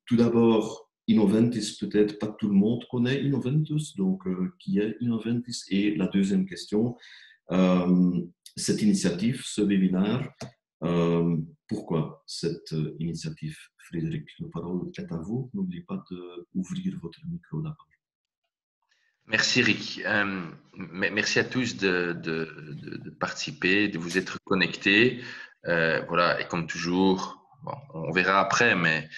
Tout d'abord, Innoventis, peut-être pas tout le monde connaît Innoventus, donc qui est Innoventis? Et la deuxième question, euh, cette initiative, ce webinaire, euh, pourquoi cette initiative? Frédéric, la parole est à vous. N'oubliez pas d'ouvrir votre micro d'abord. Merci Rick. Merci à tous de participer, de vous être connectés. Voilà, et comme toujours, bon, on verra après, mais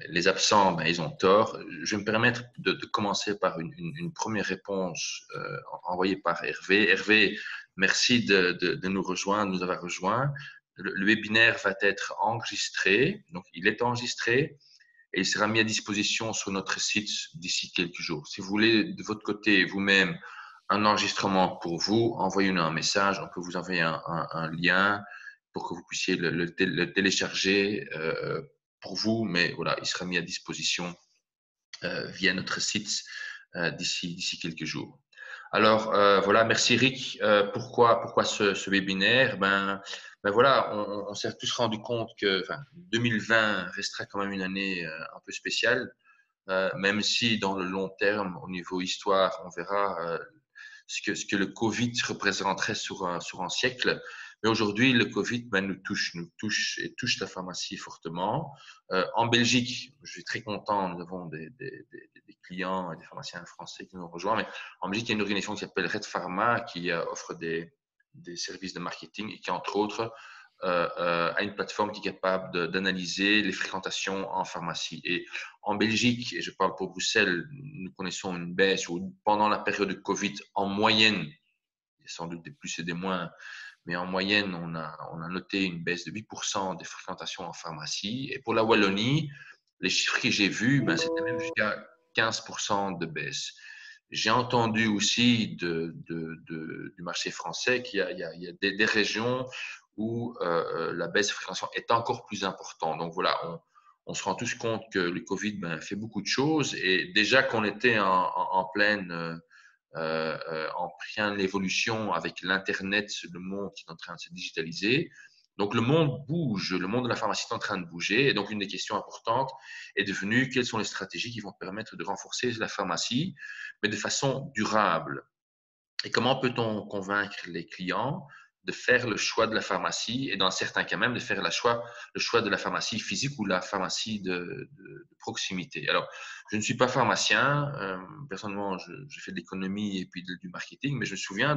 les absents, ben, ils ont tort. Je vais me permettre de commencer par une première réponse envoyée par Hervé. Hervé, merci de nous rejoindre, de nous avoir rejoints. Le webinaire va être enregistré, donc il est enregistré et il sera mis à disposition sur notre site d'ici quelques jours. Si vous voulez de votre côté vous-même un enregistrement pour vous, envoyez-nous un message, on peut vous envoyer un lien pour que vous puissiez le télécharger pour vous, mais voilà, il sera mis à disposition via notre site d'ici quelques jours. Alors voilà, merci Rick. Pourquoi ce webinaire? Ben voilà, on s'est tous rendu compte que 2020 restera quand même une année un peu spéciale, même si dans le long terme, au niveau histoire, on verra ce que le Covid représenterait sur un siècle. Mais aujourd'hui, le Covid nous touche et touche la pharmacie fortement. En Belgique, je suis très content, nous avons des clients et des pharmaciens français qui nous rejoignent. Mais en Belgique, il y a une organisation qui s'appelle Red Pharma qui offre des services de marketing et qui, entre autres, a une plateforme qui est capable d'analyser les fréquentations en pharmacie. Et en Belgique, et je parle pour Bruxelles, nous connaissons une baisse où pendant la période de Covid, en moyenne, il y a sans doute des plus et des moins, mais en moyenne, on a noté une baisse de 8% des fréquentations en pharmacie. Et pour la Wallonie, les chiffres que j'ai vus, c'était même jusqu'à 15% de baisse. J'ai entendu aussi du marché français qu'il y a des régions où la baisse de fréquentation est encore plus importante. Donc voilà, on se rend tous compte que le Covid fait beaucoup de choses et déjà qu'on était en pleine en pleine l'évolution avec l'Internet, le monde qui est en train de se digitaliser. Donc, le monde bouge, le monde de la pharmacie est en train de bouger. Et donc, une des questions importantes est devenue quelles sont les stratégies qui vont permettre de renforcer la pharmacie, mais de façon durable. Et comment peut-on convaincre les clients de faire le choix de la pharmacie et dans certains cas même de faire le choix de la pharmacie physique ou la pharmacie de proximité. Alors, je ne suis pas pharmacien, personnellement, je fais de l'économie et puis du marketing, mais je me souviens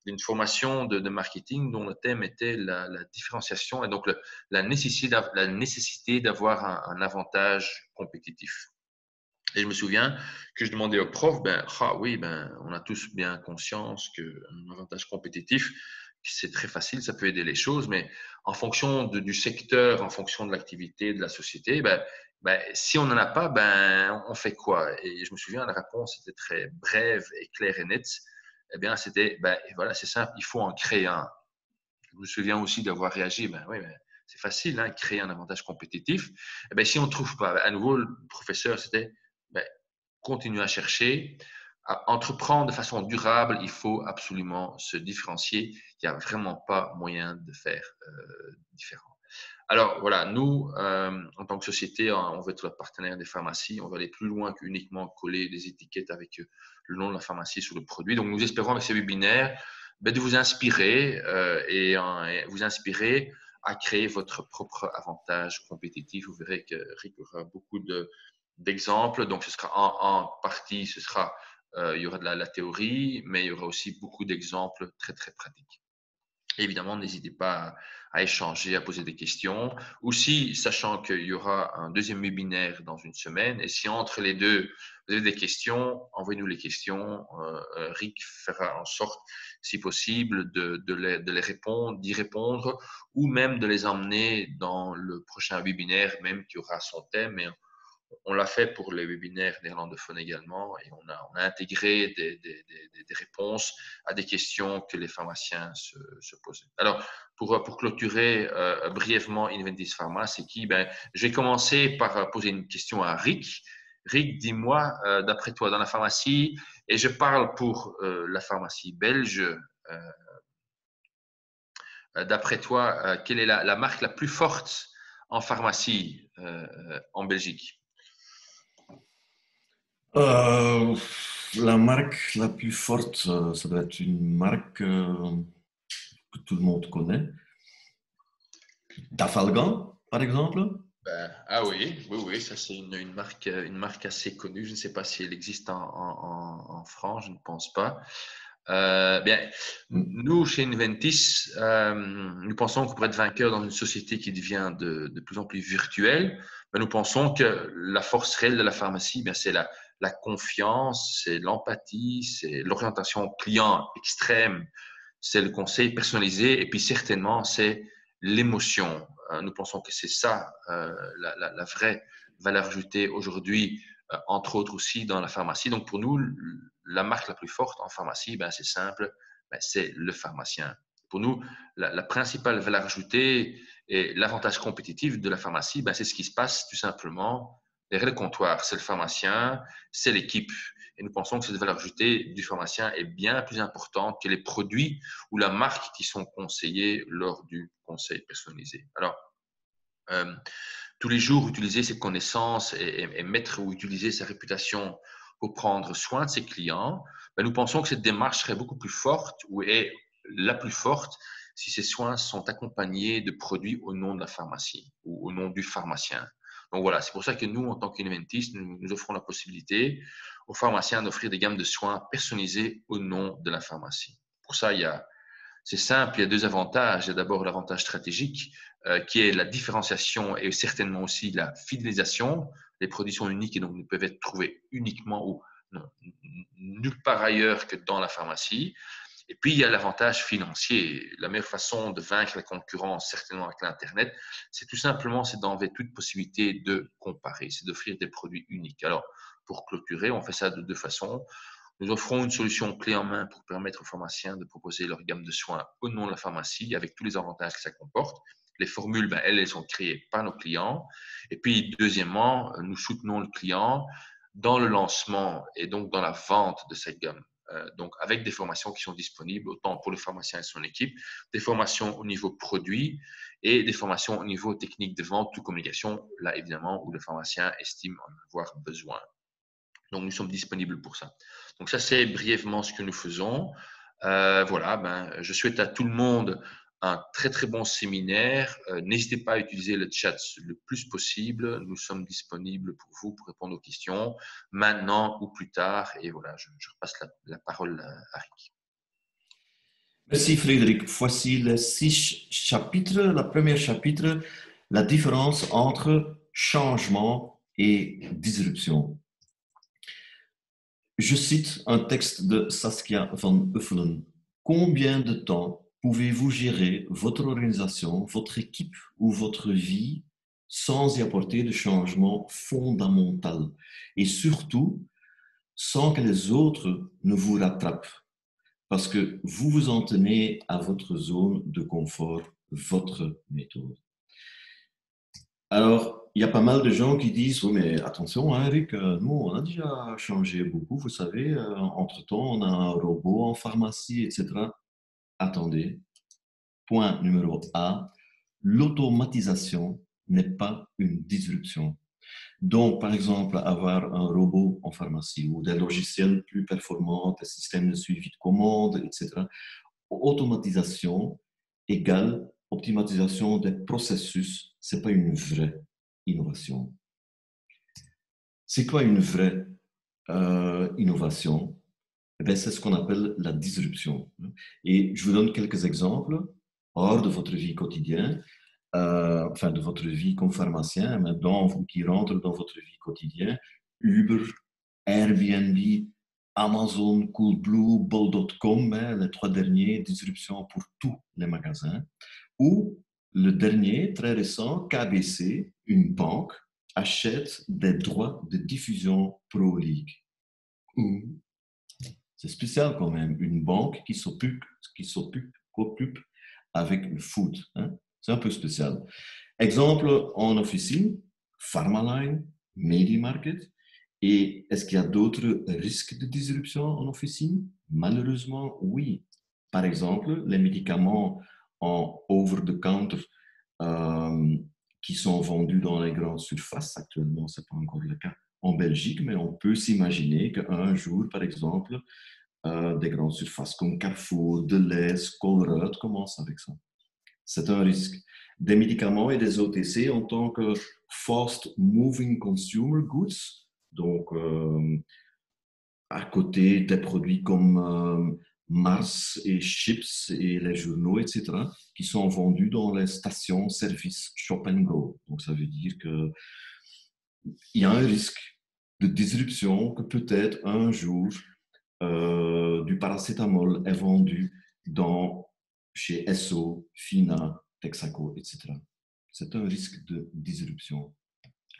d'une formation de marketing dont le thème était la différenciation et donc la nécessité d'avoir un avantage compétitif. Et je me souviens que je demandais au prof, oui, on a tous bien conscience qu'un avantage compétitif, c'est très facile, ça peut aider les choses, mais en fonction du secteur, en fonction de l'activité, de la société, si on n'en a pas, on fait quoi? Et je me souviens, la réponse était très brève et claire et nette. Eh bien, c'était, voilà, c'est simple, il faut en créer un. Je me souviens aussi d'avoir réagi, oui, c'est facile, hein, créer un avantage compétitif. Eh bien, si on ne trouve pas, à nouveau, le professeur, c'était ben, continuer à chercher, à entreprendre de façon durable, il faut absolument se différencier. Il n'y a vraiment pas moyen de faire différent. Alors voilà, nous, en tant que société, on veut être le partenaire des pharmacies, on veut aller plus loin qu'uniquement coller des étiquettes avec le nom de la pharmacie sur le produit. Donc nous espérons avec ces webinaires de vous inspirer et vous inspirer à créer votre propre avantage compétitif. Vous verrez que Rick aura beaucoup d'exemples. Donc ce sera en partie, il y aura de la théorie, mais il y aura aussi beaucoup d'exemples très très pratiques. Évidemment, n'hésitez pas à échanger, à poser des questions. Aussi, sachant qu'il y aura un deuxième webinaire dans une semaine, et si entre les deux, vous avez des questions, envoyez-nous les questions. Rick fera en sorte, si possible, de les répondre, d'y répondre, ou même de les emmener dans le prochain webinaire, même qui aura son thème. Mais on l'a fait pour les webinaires néerlandophones également et on a intégré des réponses à des questions que les pharmaciens se posaient. Alors, pour clôturer brièvement Inventis Pharma, c'est qui? Je vais commencer par poser une question à Rick. Rick, dis-moi, d'après toi, dans la pharmacie, et je parle pour la pharmacie belge, d'après toi, quelle est la marque la plus forte en pharmacie en Belgique? La marque la plus forte, ça doit être une marque que tout le monde connaît. Dafalgan, par exemple. Ah oui, oui, oui, ça c'est une marque assez connue. Je ne sais pas si elle existe en France, je ne pense pas. Bien, nous, chez Inventis, nous pensons qu'on pourrait être vainqueur dans une société qui devient de plus en plus virtuelle. Mais nous pensons que la force réelle de la pharmacie, bien, c'est la confiance, c'est l'empathie, c'est l'orientation client extrême, c'est le conseil personnalisé et puis certainement, c'est l'émotion. Nous pensons que c'est ça la vraie valeur ajoutée aujourd'hui, entre autres aussi dans la pharmacie. Donc pour nous, la marque la plus forte en pharmacie, ben, c'est simple, ben, c'est le pharmacien. Pour nous, la principale valeur ajoutée et l'avantage compétitif de la pharmacie, ben, c'est ce qui se passe tout simplement derrière le comptoir. C'est le pharmacien, c'est l'équipe. Et nous pensons que cette valeur ajoutée du pharmacien est bien plus importante que les produits ou la marque qui sont conseillés lors du conseil personnalisé. Alors, tous les jours, utiliser ses connaissances et mettre ou utiliser sa réputation pour prendre soin de ses clients, ben, nous pensons que cette démarche serait beaucoup plus forte ou est la plus forte si ces soins sont accompagnés de produits au nom de la pharmacie ou au nom du pharmacien. Donc voilà, c'est pour ça que nous, en tant qu'Inventis, nous offrons la possibilité aux pharmaciens d'offrir des gammes de soins personnalisées au nom de la pharmacie. Pour ça, c'est simple, il y a deux avantages. Il y a d'abord l'avantage stratégique, qui est la différenciation et certainement aussi la fidélisation. Les produits sont uniques et donc ne peuvent être trouvés uniquement ou non, nulle part ailleurs que dans la pharmacie. Et puis, il y a l'avantage financier. La meilleure façon de vaincre la concurrence, certainement avec l'Internet, c'est tout simplement c'est d'enlever toute possibilité de comparer, c'est d'offrir des produits uniques. Alors, pour clôturer, on fait ça de deux façons. Nous offrons une solution clé en main pour permettre aux pharmaciens de proposer leur gamme de soins au nom de la pharmacie avec tous les avantages que ça comporte. Les formules, ben, elles sont créées par nos clients. Et puis, deuxièmement, nous soutenons le client dans le lancement et donc dans la vente de cette gamme. Donc, avec des formations qui sont disponibles, autant pour le pharmacien et son équipe, des formations au niveau produit et des formations au niveau technique de vente ou communication, là évidemment, où le pharmacien estime en avoir besoin. Donc, nous sommes disponibles pour ça. Donc, ça, c'est brièvement ce que nous faisons. Voilà, ben, je souhaite à tout le monde un très, très bon séminaire. N'hésitez pas à utiliser le chat le plus possible. Nous sommes disponibles pour vous, pour répondre aux questions, maintenant ou plus tard. Et voilà, je repasse la parole à Rick. Merci Frédéric. Voici les 6 chapitres. Le premier chapitre, la différence entre changement et disruption. Je cite un texte de Saskia van Uffelen. Combien de temps pouvez-vous gérer votre organisation, votre équipe ou votre vie sans y apporter de changement fondamental et surtout sans que les autres ne vous rattrapent parce que vous vous en tenez à votre zone de confort, votre méthode. Alors, il y a pas mal de gens qui disent, oui, mais attention, hein, Eric, nous, on a déjà changé beaucoup, vous savez, entre-temps, on a un robot en pharmacie, etc. Attendez, point numéro A, l'automatisation n'est pas une disruption. Donc, par exemple, avoir un robot en pharmacie ou des logiciels plus performants, des systèmes de suivi de commandes, etc. Automatisation égale optimisation des processus, ce n'est pas une vraie innovation. C'est quoi une vraie innovation? Eh c'est ce qu'on appelle la disruption. Et je vous donne quelques exemples hors de votre vie quotidienne, enfin de votre vie comme pharmacien, mais qui rentrent dans votre vie quotidienne. Uber, Airbnb, Amazon, Coolblue, Bol.com, les 3 derniers, disruption pour tous les magasins. Ou le dernier, très récent, KBC, une banque, achète des droits de diffusion Pro League. C'est spécial quand même, une banque qui s'occupe avec le foot. Hein? C'est un peu spécial. Exemple en officine, Pharmaline, Medimarket. Et est-ce qu'il y a d'autres risques de disruption en officine? Malheureusement, oui. Par exemple, les médicaments en over-the-counter qui sont vendus dans les grandes surfaces. Actuellement, ce n'est pas encore le cas en Belgique, mais on peut s'imaginer qu'un jour, par exemple, des grandes surfaces comme Carrefour, Deleuze, Colruyt commencent avec ça. C'est un risque. Des médicaments et des OTC en tant que fast moving consumer goods, donc à côté des produits comme Mars et Chips et les journaux, etc., qui sont vendus dans les stations-service Shop and Go. Donc ça veut dire qu'il y a un risque de disruption que peut-être un jour du paracétamol est vendu chez Esso, Fina, Texaco, etc. C'est un risque de disruption.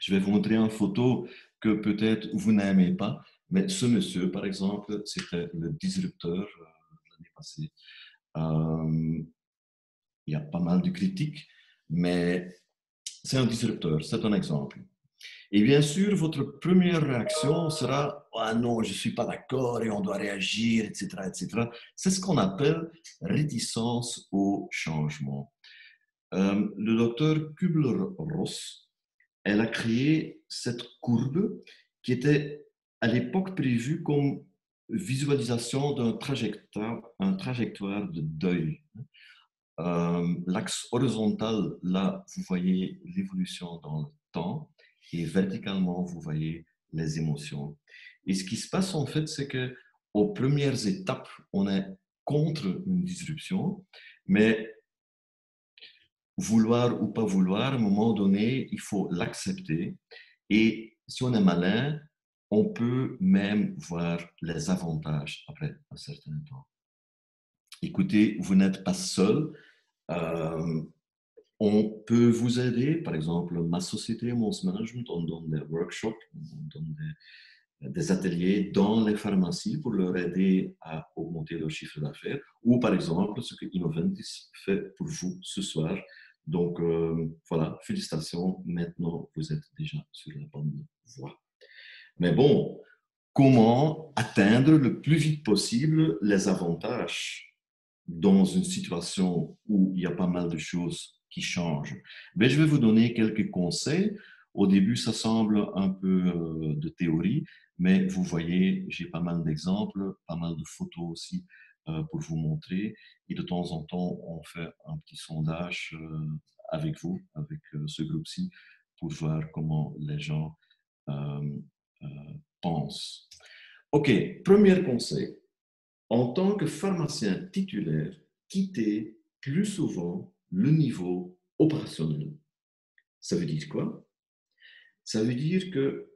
Je vais vous montrer une photo que peut-être vous n'aimez pas, mais ce monsieur, par exemple, c'était le disrupteur l'année passée. Il y a pas mal de critiques, mais c'est un disrupteur, c'est un exemple. Et bien sûr, votre première réaction sera « Ah non, je ne suis pas d'accord et on doit réagir, etc. etc. » C'est ce qu'on appelle réticence au changement. Le docteur Kübler-Ross, elle a créé cette courbe qui était à l'époque prévue comme visualisation d'un trajectoire de deuil. L'axe horizontal, là, vous voyez l'évolution dans le temps, et verticalement, vous voyez les émotions. Et ce qui se passe, en fait, c'est qu'aux premières étapes, on est contre une disruption, mais vouloir ou pas vouloir, à un moment donné, il faut l'accepter. Et si on est malin, on peut même voir les avantages après un certain temps. Écoutez, vous n'êtes pas seul. On peut vous aider, par exemple, ma société, Mons Management, on donne des workshops, on donne des ateliers dans les pharmacies pour leur aider à augmenter leur chiffre d'affaires, ou par exemple, ce que Innoventis fait pour vous ce soir. Donc voilà, félicitations, maintenant vous êtes déjà sur la bonne voie. Mais bon, comment atteindre le plus vite possible les avantages dans une situation où il y a pas mal de choses qui changent? Mais je vais vous donner quelques conseils. Au début, ça semble un peu de théorie, mais vous voyez, j'ai pas mal d'exemples, pas mal de photos aussi pour vous montrer. Et de temps en temps, on fait un petit sondage avec vous, avec ce groupe-ci, pour voir comment les gens pensent. OK, premier conseil. En tant que pharmacien titulaire, quittez plus souvent le niveau opérationnel. Ça veut dire quoi? Ça veut dire que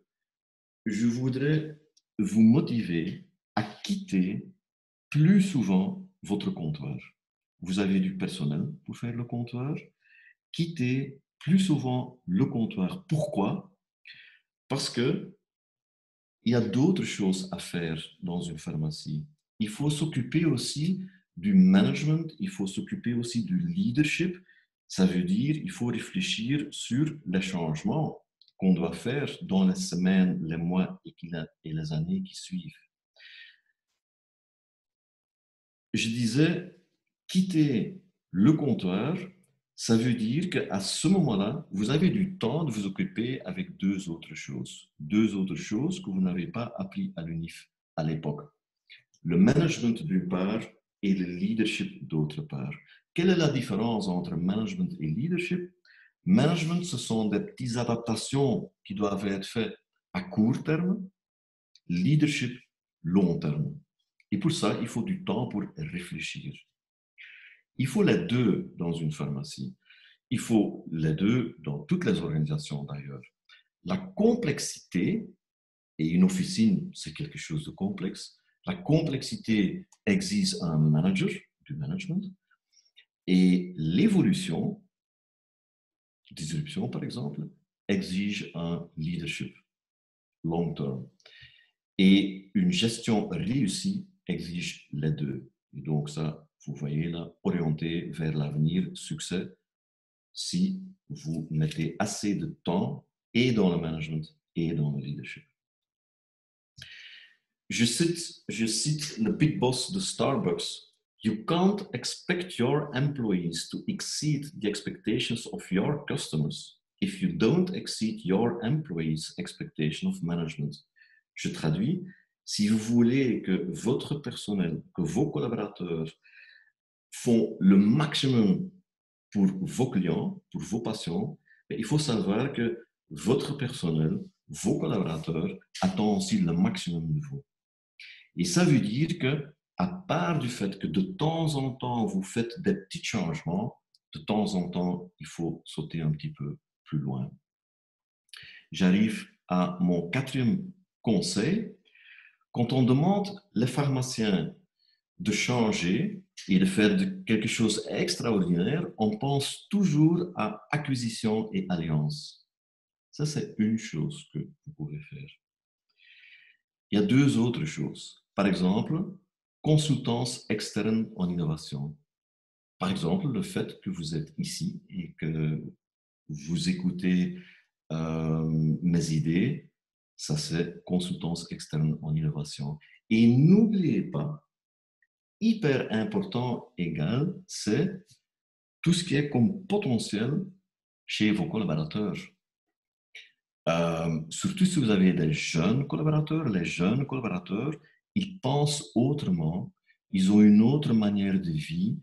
je voudrais vous motiver à quitter plus souvent votre comptoir. Vous avez du personnel pour faire le comptoir. Quittez plus souvent le comptoir. Pourquoi? Parce qu'il y a d'autres choses à faire dans une pharmacie. Il faut s'occuper aussi du management, il faut s'occuper aussi du leadership. Ça veut dire qu'il faut réfléchir sur les changements qu'on doit faire dans les semaines, les mois et les années qui suivent. Je disais, quitter le comptoir, ça veut dire qu'à ce moment-là, vous avez du temps de vous occuper avec deux autres choses. Deux autres choses que vous n'avez pas appris à l'UNIF à l'époque. Le management d'une part et le leadership d'autre part. Quelle est la différence entre management et leadership? Management, ce sont des petites adaptations qui doivent être faites à court terme. Leadership, long terme. Et pour ça, il faut du temps pour réfléchir. Il faut les deux dans une pharmacie. Il faut les deux dans toutes les organisations d'ailleurs. La complexité, et une officine, c'est quelque chose de complexe, la complexité exige un manager, du management, et l'évolution, disruption par exemple, exige un leadership long term. Et une gestion réussie exige les deux. Et donc ça, vous voyez là, orienté vers l'avenir, succès, si vous mettez assez de temps et dans le management et dans le leadership. Je cite le big boss de Starbucks. You can't expect your employees to exceed the expectations of your customers. if you don't exceed your employees' expectation of management. Je traduis, si vous voulez que votre personnel, que vos collaborateurs font le maximum pour vos clients, pour vos patients, il faut savoir que votre personnel, vos collaborateurs, attendent aussi le maximum de vous. Et ça veut dire que, à part du fait que de temps en temps, vous faites des petits changements, de temps en temps, il faut sauter un petit peu plus loin. J'arrive à mon 4e conseil. Quand on demande les pharmaciens de changer et de faire quelque chose d'extraordinaire, on pense toujours à acquisition et alliance. Ça, c'est une chose que vous pouvez faire. Il y a 2 autres choses. Par exemple, consultance externe en innovation. Par exemple, le fait que vous êtes ici et que vous écoutez mes idées, ça c'est consultance externe en innovation. Et n'oubliez pas, hyper important égal, c'est tout ce qui est comme potentiel chez vos collaborateurs. Surtout si vous avez des jeunes collaborateurs, les jeunes collaborateurs, ils pensent autrement, ils ont une autre manière de vie,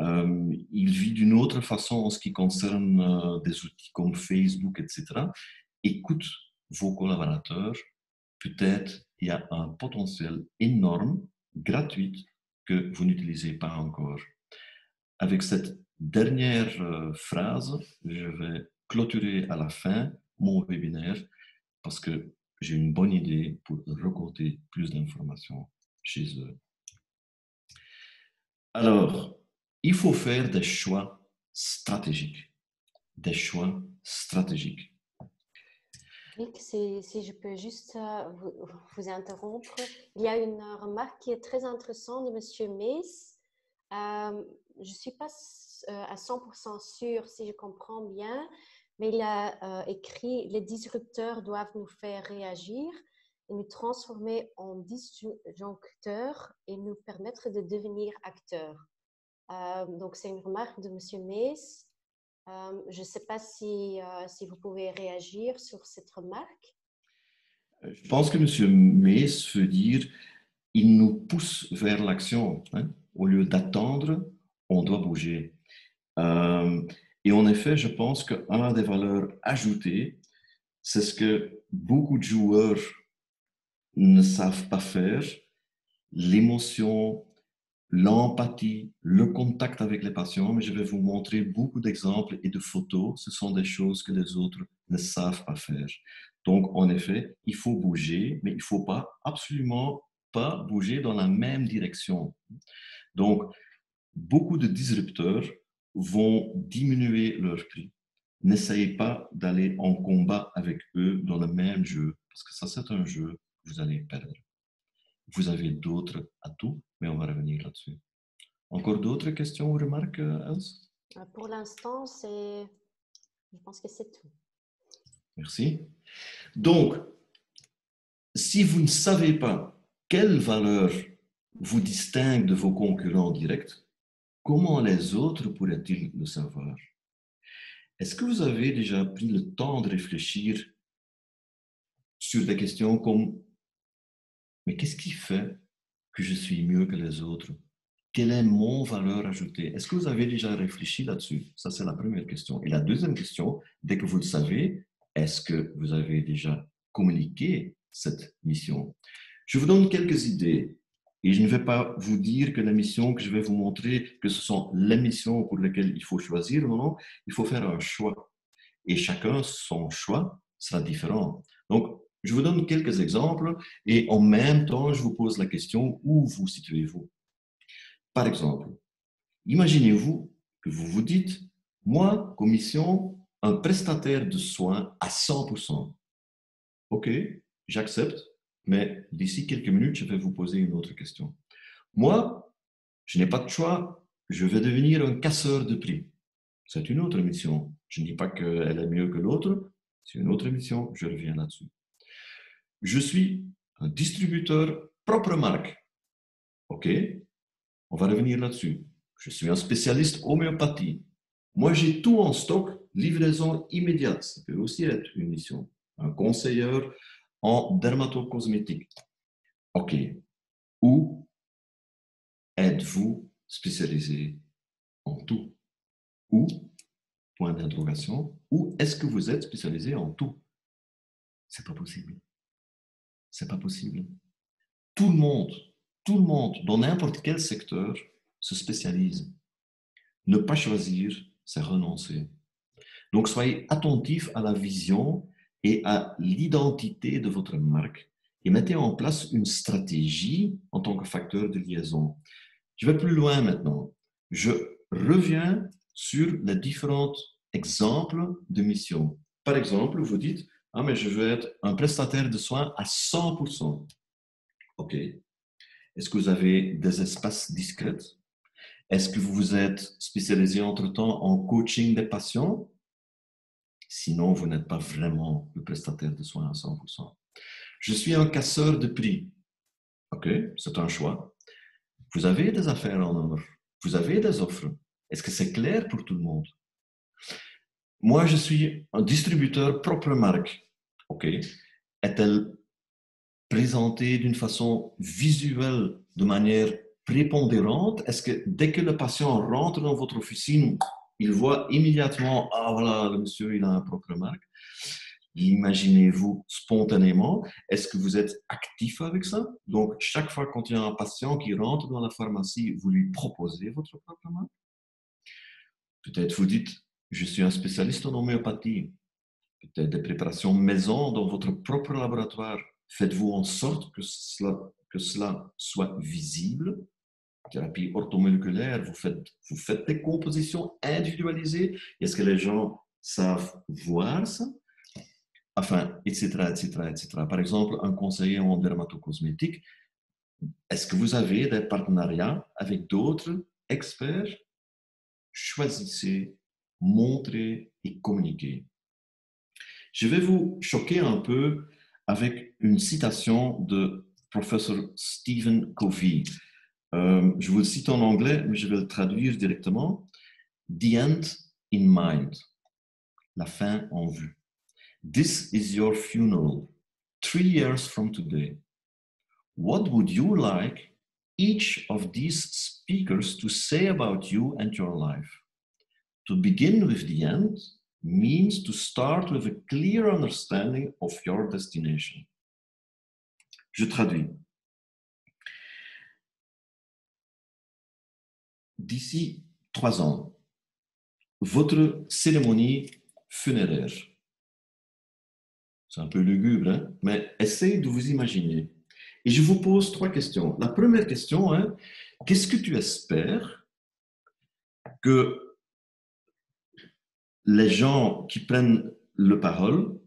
ils vivent d'une autre façon en ce qui concerne des outils comme Facebook, etc. Écoute vos collaborateurs, peut-être il y a un potentiel énorme, gratuit, que vous n'utilisez pas encore. Avec cette dernière phrase, je vais clôturer à la fin mon webinaire parce que j'ai une bonne idée pour récolter plus d'informations chez eux. Alors, il faut faire des choix stratégiques. Des choix stratégiques. Rick, si je peux juste vous interrompre, il y a une remarque qui est très intéressante de M. Mees. Je ne suis pas à 100% sûre si je comprends bien, mais il a écrit « Les disrupteurs doivent nous faire réagir et nous transformer en disjoncteurs et nous permettre de devenir acteurs. » Donc, c'est une remarque de M. Mees. Je ne sais pas si vous pouvez réagir sur cette remarque. Je pense que M. Mees veut dire il nous pousse vers l'action. Hein? Au lieu d'attendre, on doit bouger. Et en effet, je pense qu'un des valeurs ajoutées, c'est ce que beaucoup de joueurs ne savent pas faire, l'émotion, l'empathie, le contact avec les patients, mais je vais vous montrer beaucoup d'exemples et de photos. Ce sont des choses que les autres ne savent pas faire. Donc, en effet, il faut bouger, mais il ne faut pas, absolument pas bouger dans la même direction. Donc, beaucoup de disrupteurs vont diminuer leur prix. N'essayez pas d'aller en combat avec eux dans le même jeu, parce que ça, c'est un jeu que vous allez perdre. Vous avez d'autres atouts, mais on va revenir là-dessus. Encore d'autres questions ou remarques, Els? Pour l'instant, je pense que c'est tout. Merci. Donc, si vous ne savez pas quelle valeur vous distingue de vos concurrents directs, comment les autres pourraient-ils le savoir? Est-ce que vous avez déjà pris le temps de réfléchir sur des questions comme « Mais qu'est-ce qui fait que je suis mieux que les autres? Quelle est mon valeur ajoutée ?» Est-ce que vous avez déjà réfléchi là-dessus? Ça, c'est la première question. Et la deuxième question, dès que vous le savez, est-ce que vous avez déjà communiqué cette mission? Je vous donne quelques idées. Et je ne vais pas vous dire que la mission que je vais vous montrer, que ce sont les missions pour lesquelles il faut choisir. Non, non, il faut faire un choix. Et chacun, son choix sera différent. Donc, je vous donne quelques exemples et en même temps, je vous pose la question, où vous situez-vous? Par exemple, imaginez-vous que vous vous dites, moi, comme mission, un prestataire de soins à 100%. OK, j'accepte. Mais d'ici quelques minutes, je vais vous poser une autre question. Moi, je n'ai pas de choix. Je vais devenir un casseur de prix. C'est une autre mission. Je ne dis pas qu'elle est mieux que l'autre. C'est une autre mission. Je reviens là-dessus. Je suis un distributeur propre marque. OK, on va revenir là-dessus. Je suis un spécialiste homéopathie. Moi, j'ai tout en stock. livraison immédiate, ça peut aussi être une mission. Un conseiller en dermatocosmétique. OK. Ou êtes-vous spécialisé en tout? Ou, point d'interrogation, ou est-ce que vous êtes spécialisé en tout? C'est pas possible. C'est pas possible. Tout le monde, dans n'importe quel secteur, se spécialise. Ne pas choisir, c'est renoncer. Donc, soyez attentifs à la vision et à l'identité de votre marque et mettez en place une stratégie en tant que facteur de liaison. Je vais plus loin maintenant. Je reviens sur les différents exemples de missions. Par exemple, vous dites, ah, mais je veux être un prestataire de soins à 100%. OK. Est-ce que vous avez des espaces discrets? Est-ce que vous vous êtes spécialisé entre-temps en coaching des patients? Sinon, vous n'êtes pas vraiment le prestataire de soins à 100%. Je suis un casseur de prix. OK, c'est un choix. Vous avez des affaires en œuvre. Vous avez des offres. Est-ce que c'est clair pour tout le monde? Moi, je suis un distributeur propre marque. OK. Est-elle présentée d'une façon visuelle, de manière prépondérante? Est-ce que dès que le patient rentre dans votre officine, il voit immédiatement, ah voilà, le monsieur, il a un propre marque? Imaginez-vous spontanément, est-ce que vous êtes actif avec ça? Donc, chaque fois quand il y a un patient qui rentre dans la pharmacie, vous lui proposez votre propre marque? Peut-être vous dites, je suis un spécialiste en homéopathie. Peut-être des préparations maison dans votre propre laboratoire. Faites-vous en sorte que cela soit visible. Thérapie orthomoléculaire, vous faites des compositions individualisées. Est-ce que les gens savent voir ça? Enfin, etc., etc., etc. Par exemple, un conseiller en dermatocosmétique, est-ce que vous avez des partenariats avec d'autres experts? Choisissez, montrez et communiquez. Je vais vous choquer un peu avec une citation de professeur Stephen Covey. Je vous le cite en anglais, mais je vais le traduire directement. The end in mind. La fin en vue. This is your funeral, 3 years from today. What would you like each of these speakers to say about you and your life? To begin with the end means to start with a clear understanding of your destination. Je traduis. D'ici 3 ans, votre cérémonie funéraire. C'est un peu lugubre, hein? Mais essayez de vous imaginer. Et je vous pose 3 questions. La première question est, qu'est-ce que tu espères que les gens qui prennent la parole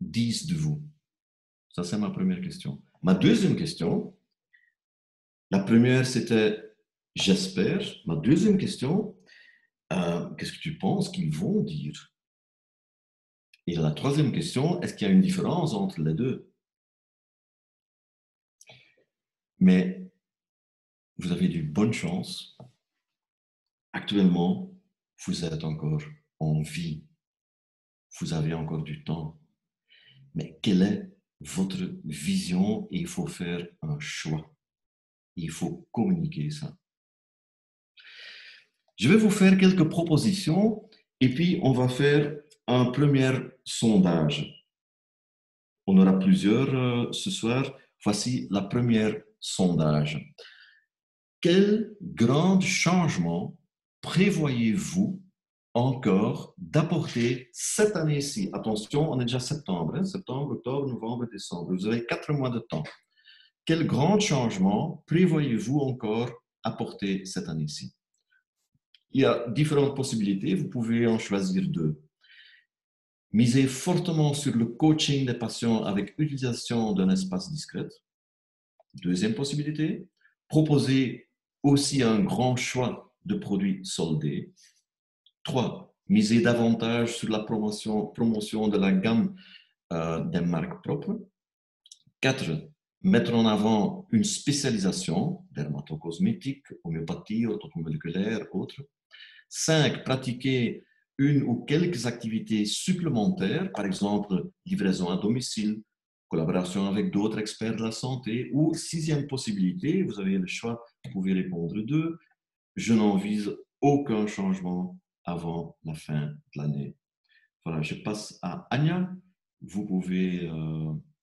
disent de vous? Ça, c'est ma première question. Ma deuxième question, la première, c'était j'espère. Ma deuxième question, qu'est-ce que tu penses qu'ils vont dire? Et la troisième question, est-ce qu'il y a une différence entre les deux? Mais vous avez de bonnes chances. Actuellement, vous êtes encore en vie. Vous avez encore du temps. Mais quelle est votre vision? Et il faut faire un choix. Il faut communiquer ça. Je vais vous faire quelques propositions et puis on va faire un premier sondage. On aura plusieurs ce soir. Voici la première sondage. Quel grand changement prévoyez-vous encore d'apporter cette année-ci? Attention, on est déjà septembre. Hein? Septembre, octobre, novembre, décembre. Vous avez 4 mois de temps. Quel grand changement prévoyez-vous encore apporter cette année-ci? Il y a différentes possibilités. Vous pouvez en choisir 2. Misez fortement sur le coaching des patients avec utilisation d'un espace discret. Deuxième possibilité. Proposez aussi un grand choix de produits soldés. 3. Misez davantage sur la promotion de la gamme des marques propres. 4. Mettre en avant une spécialisation, dermatocosmétique, homéopathie, orthomoléculaire, autres. 5. Pratiquer une ou quelques activités supplémentaires, par exemple livraison à domicile, collaboration avec d'autres experts de la santé, ou sixième possibilité, vous avez le choix, vous pouvez répondre 2, je n'en vise aucun changement avant la fin de l'année. Voilà, je passe à Anya. Vous pouvez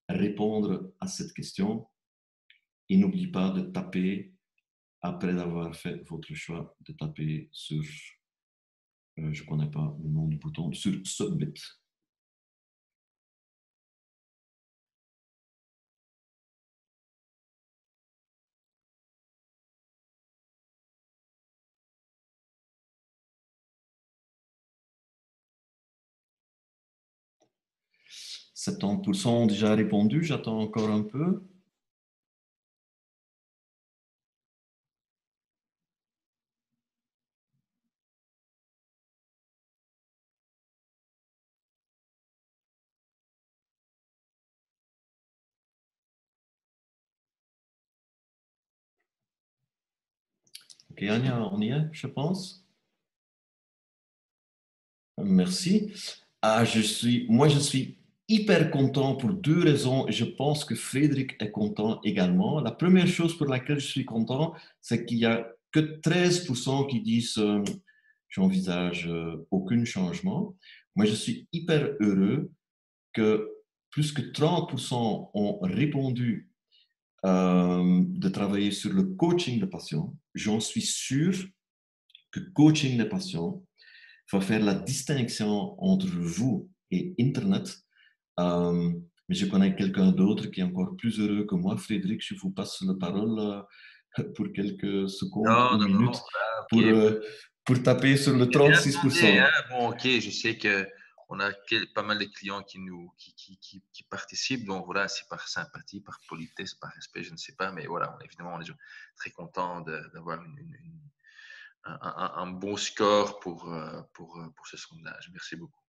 répondre à cette question et n'oubliez pas de taper, après avoir fait votre choix, de taper sur, je ne connais pas le nom du bouton, sur Submit. « 70% ont déjà répondu, j'attends encore un peu. Ok, Anya, on y est, je pense. Merci. Moi, je suis hyper content pour 2 raisons. Je pense que Frédéric est content également. La première chose pour laquelle je suis content, c'est qu'il n'y a que 13% qui disent j'envisage aucun changement. Moi, je suis hyper heureux que plus que 30% ont répondu de travailler sur le coaching de patients. J'en suis sûr que coaching des patients va faire la distinction entre vous et Internet. Mais je connais quelqu'un d'autre qui est encore plus heureux que moi. Frédéric, je vous passe la parole pour quelques secondes ou Non, minutes voilà, ok. pour taper sur le J'ai bien demandé, 36%. hein. Bon, ok, je sais qu'on a pas mal de clients qui participent, donc voilà, c'est par sympathie, par politesse, par respect, je ne sais pas, mais voilà, évidemment, on est très content d'avoir un bon score pour ce sondage. Merci beaucoup.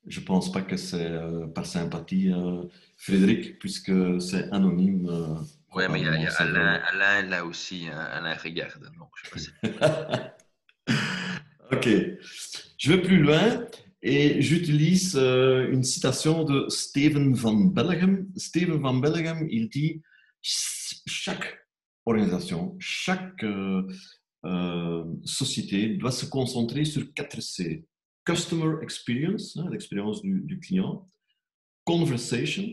Je ne pense pas que c'est par sympathie, Frédéric, puisque c'est anonyme. Ouais, mais il y Probablement, a c'est vrai. Alain là aussi, hein, Alain regarde, donc je sais pas si... Ok, je vais plus loin et j'utilise une citation de Steven van Bellegem. Steven van Bellegem, il dit chaque organisation, chaque société doit se concentrer sur 4 C. Customer experience, hein, l'expérience du client, conversation,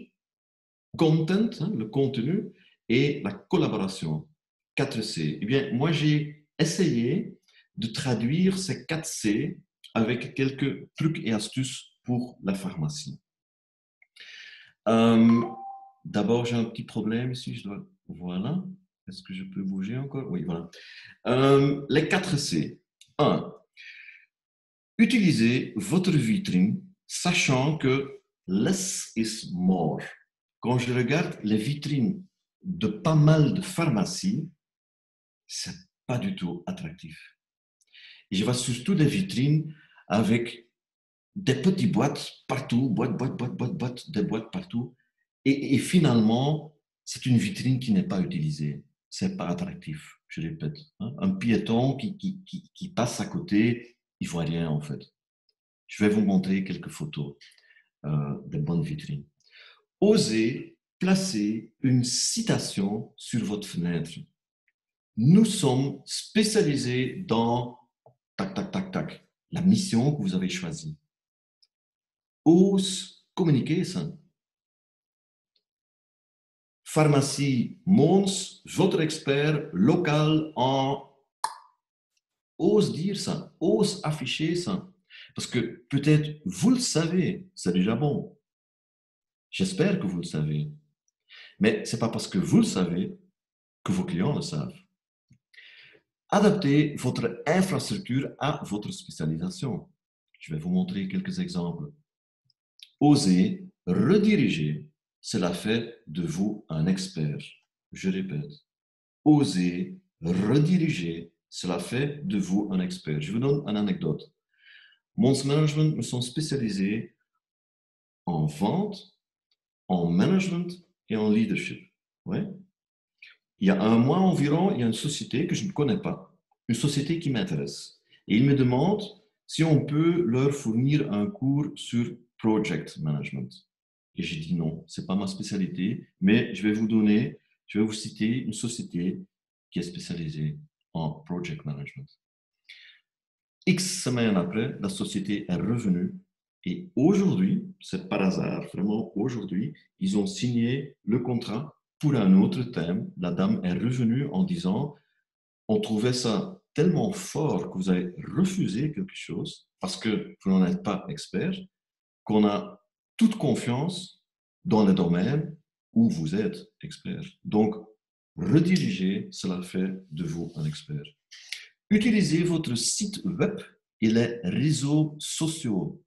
content, hein, le contenu, et la collaboration. 4 C. Eh bien, moi, j'ai essayé de traduire ces 4 C avec quelques trucs et astuces pour la pharmacie. D'abord, j'ai un petit problème ici. Je dois... Voilà. Est-ce que je peux bouger encore? Oui, voilà. Les 4 C. 1. Utilisez votre vitrine, sachant que less is more. Quand je regarde les vitrines de pas mal de pharmacies, c'est pas du tout attractif. Et je vois surtout des vitrines avec des petites boîtes partout, boîtes, des boîtes partout. Et finalement, c'est une vitrine qui n'est pas utilisée. C'est pas attractif, je répète. Hein. Un piéton qui passe à côté, il voit rien en fait. Je vais vous montrer quelques photos de bonnes vitrines. Osez placer une citation sur votre fenêtre. Nous sommes spécialisés dans tac, tac, tac, tac, la mission que vous avez choisie. Ose communiquer ça. Pharmacie Mons, votre expert local en... Ose dire ça, ose afficher ça. Parce que peut-être vous le savez, c'est déjà bon. J'espère que vous le savez. Mais ce n'est pas parce que vous le savez que vos clients le savent. Adaptez votre infrastructure à votre spécialisation. Je vais vous montrer quelques exemples. Osez rediriger, cela fait de vous un expert. Je répète, osez rediriger, cela fait de vous un expert. Je vous donne une anecdote. Mons Management me sont spécialisés en vente, en management et en leadership. Ouais. Il y a un mois environ, il y a une société que je ne connais pas, une société qui m'intéresse. Et il me demande si on peut leur fournir un cours sur project management. Et j'ai dit non, ce n'est pas ma spécialité, mais je vais vous citer une société qui est spécialisée en project management. X semaines après, la société est revenue et aujourd'hui, c'est par hasard, vraiment aujourd'hui, ils ont signé le contrat pour un autre thème. La dame est revenue en disant « On trouvait ça tellement fort que vous avez refusé quelque chose parce que vous n'en êtes pas expert, qu'on a toute confiance dans le domaine où vous êtes expert. Donc, redirigez, cela fait de vous un expert. Utilisez votre site web et les réseaux sociaux.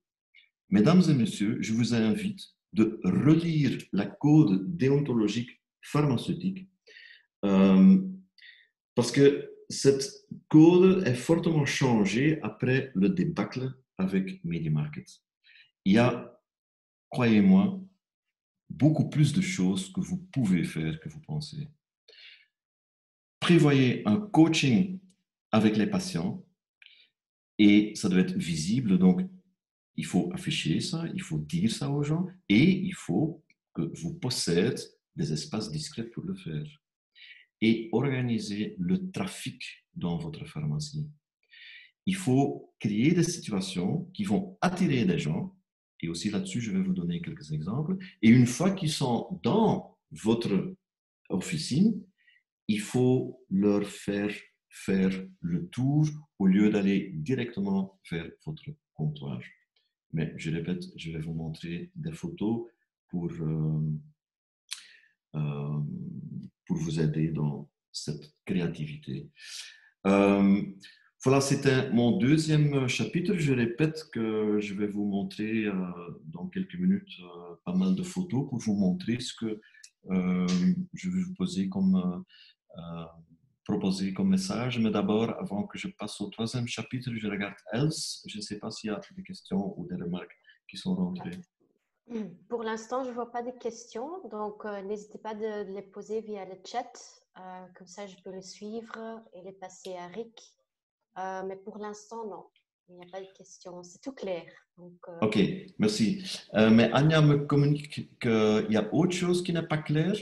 Mesdames et messieurs, je vous invite de relire la code déontologique pharmaceutique parce que cette code est fortement changée après le débâcle avec MediaMarket. Il y a, croyez-moi, beaucoup plus de choses que vous pouvez faire que vous pensez. Prévoyez un coaching avec les patients et ça doit être visible, donc il faut afficher ça, il faut dire ça aux gens et il faut que vous possédez des espaces discrets pour le faire. Et organiser le trafic dans votre pharmacie. Il faut créer des situations qui vont attirer des gens, et aussi là-dessus, je vais vous donner quelques exemples. Et une fois qu'ils sont dans votre officine, il faut leur faire le tour au lieu d'aller directement vers votre comptoir. Mais je répète, je vais vous montrer des photos pour vous aider dans cette créativité. Voilà, c'était mon deuxième chapitre. Je répète que je vais vous montrer dans quelques minutes pas mal de photos pour vous montrer ce que je vais vous proposer comme message. Mais d'abord, avant que je passe au troisième chapitre, je regarde Else. Je ne sais pas s'il y a des questions ou des remarques qui sont rentrées. Pour l'instant, je ne vois pas de questions, donc n'hésitez pas de les poser via le chat. Comme ça, je peux les suivre et les passer à Rick. Mais pour l'instant, non. Il n'y a pas de questions. C'est tout clair. Donc, OK, merci. Mais Anya me communique qu'il y a autre chose qui n'est pas clair.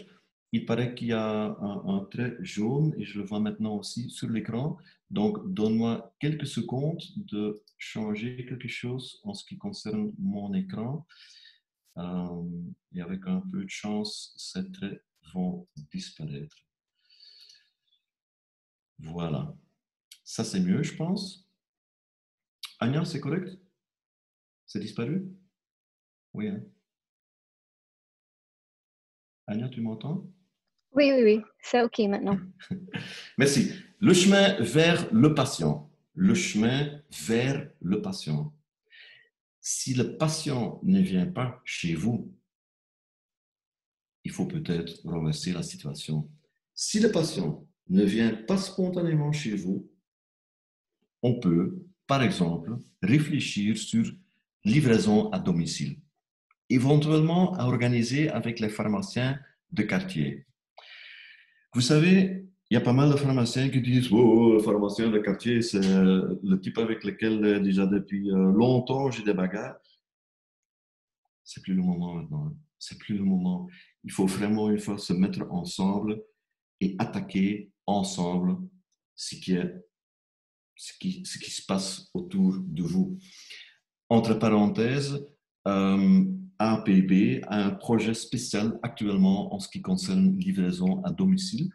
Il paraît qu'il y a un trait jaune et je le vois maintenant aussi sur l'écran. Donc, donne-moi quelques secondes de changer quelque chose en ce qui concerne mon écran. Et avec un peu de chance, ces traits vont disparaître. Voilà. Ça, c'est mieux, je pense. Anya, c'est correct? C'est disparu? Oui, hein? Anya, tu m'entends? Oui, oui, oui, c'est OK maintenant. Merci. Le chemin vers le patient. Le chemin vers le patient. Si le patient ne vient pas chez vous, il faut peut-être renverser la situation. Si le patient ne vient pas spontanément chez vous, on peut, par exemple, réfléchir sur livraison à domicile, éventuellement à organiser avec les pharmaciens de quartier. Vous savez, il y a pas mal de pharmaciens qui disent « Oh, le pharmacien de quartier, c'est le type avec lequel déjà depuis longtemps j'ai des bagarres. » C'est plus le moment maintenant. C'est plus le moment. Il faut vraiment une fois se mettre ensemble et attaquer ensemble ce qui se passe autour de vous. Entre parenthèses, APB a un projet spécial actuellement en ce qui concerne livraison à domicile.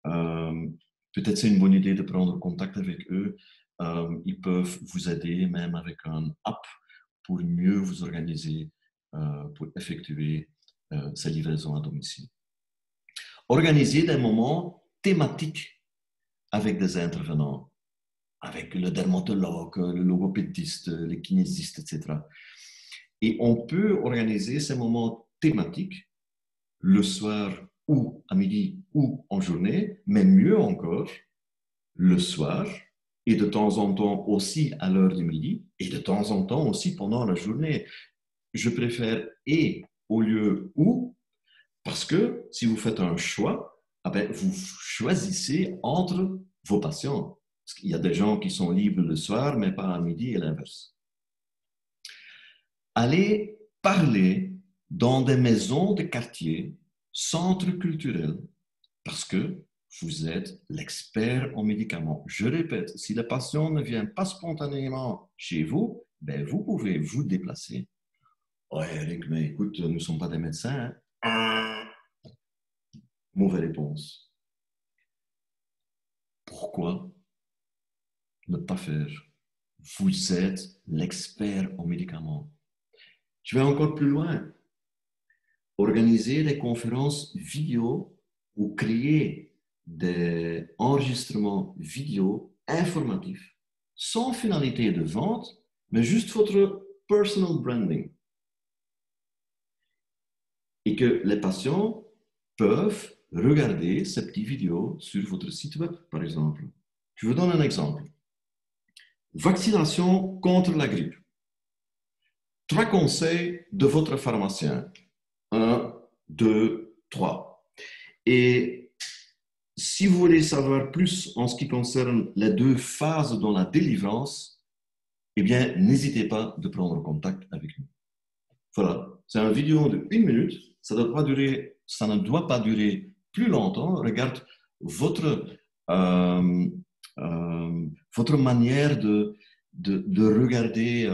Peut-être c'est une bonne idée de prendre contact avec eux. Ils peuvent vous aider même avec un app pour mieux vous organiser pour effectuer ces livraisons à domicile. Organiser des moments thématiques avec des intervenants, avec le dermatologue, le logopédiste, le kinésiste, etc. Et on peut organiser ces moments thématiques le soir ou à midi ou en journée, mais mieux encore, le soir et de temps en temps aussi à l'heure du midi et de temps en temps aussi pendant la journée. Je préfère et au lieu où, parce que si vous faites un choix, vous choisissez entre vos patients. Parce qu'il y a des gens qui sont libres le soir, mais pas à midi et l'inverse. Allez parler dans des maisons de quartier, centres culturels, parce que vous êtes l'expert en médicaments. Je répète, si le patient ne vient pas spontanément chez vous, ben vous pouvez vous déplacer. Ouais, Eric, mais écoute, nous ne sommes pas des médecins. Hein? Mauvaise réponse. Pourquoi ne pas faire? Vous êtes l'expert en médicaments. Je vais encore plus loin. Organiser des conférences vidéo ou créer des enregistrements vidéo informatifs sans finalité de vente, mais juste votre personal branding. Et que les patients peuvent regarder ces petites vidéos sur votre site web, par exemple. Je vous donne un exemple. Vaccination contre la grippe. 3 conseils de votre pharmacien. 1, 2, 3. Et si vous voulez savoir plus en ce qui concerne les 2 phases dans la délivrance, eh bien, n'hésitez pas de prendre contact avec nous. Voilà, c'est une vidéo de 1 minute. Ça ne doit pas durer plus longtemps. Regarde votre, votre manière de regarder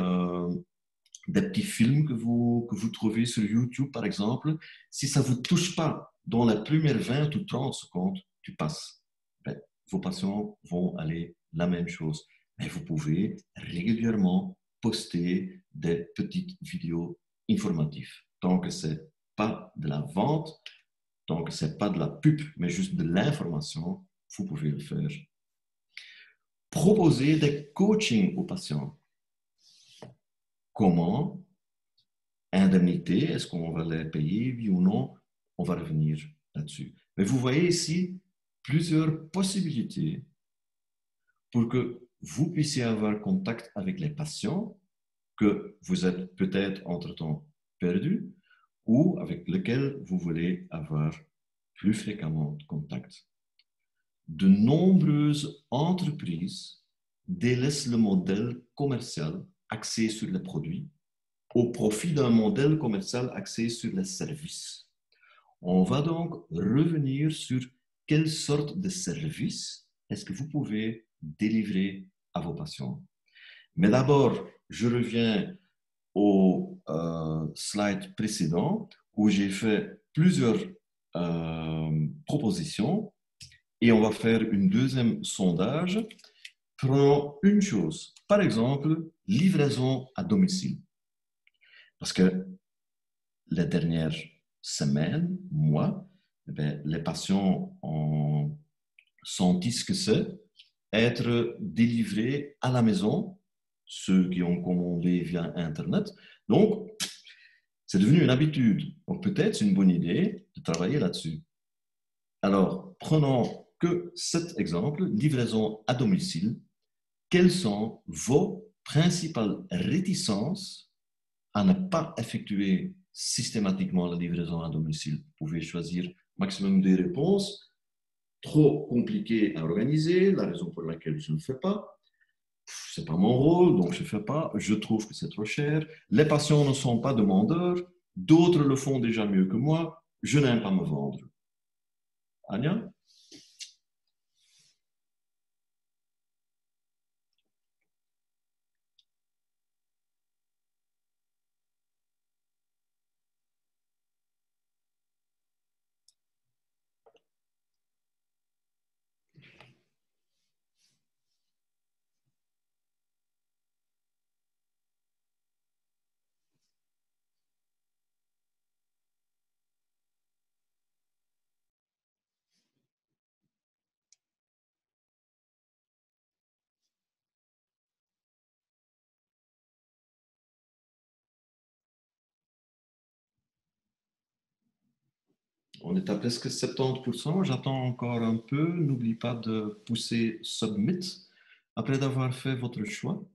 des petits films que vous trouvez sur YouTube, par exemple. Si ça ne vous touche pas dans les premières 20 ou 30 secondes, tu passes. Ben, vos patients vont aller la même chose. Mais vous pouvez régulièrement poster des petites vidéos informatives. Tant que ce n'est pas de la vente, tant que ce n'est pas de la pub, mais juste de l'information, vous pouvez le faire. Proposer des coachings aux patients. Comment? Indemnité, est-ce qu'on va les payer, oui ou non? On va revenir là-dessus. Mais vous voyez ici plusieurs possibilités pour que vous puissiez avoir contact avec les patients que vous êtes peut-être entre-temps perdu ou avec lesquels vous voulez avoir plus fréquemment contact. De nombreuses entreprises délaissent le modèle commercial axé sur les produits au profit d'un modèle commercial axé sur les services. On va donc revenir sur quelle sorte de service est-ce que vous pouvez délivrer à vos patients. Mais d'abord, je reviens au slide précédent où j'ai fait plusieurs propositions et on va faire une deuxième sondage. Prenons une chose, par exemple, livraison à domicile. Parce que les dernières semaines, mois, les patients ont senti ce que c'est être délivrés à la maison, ceux qui ont commandé via Internet. Donc, c'est devenu une habitude. Donc, peut-être c'est une bonne idée de travailler là-dessus. Alors, prenons que cet exemple, livraison à domicile. Quelles sont vos principales réticences à ne pas effectuer systématiquement la livraison à domicile? Vous pouvez choisir maximum de réponses. Trop compliqué à organiser, la raison pour laquelle je ne le fais pas. C'est pas mon rôle, donc je ne fais pas. Je trouve que c'est trop cher. Les patients ne sont pas demandeurs. D'autres le font déjà mieux que moi. Je n'aime pas me vendre. Anya? On est à presque 70%. J'attends encore un peu. N'oublie pas de pousser Submit après avoir fait votre choix.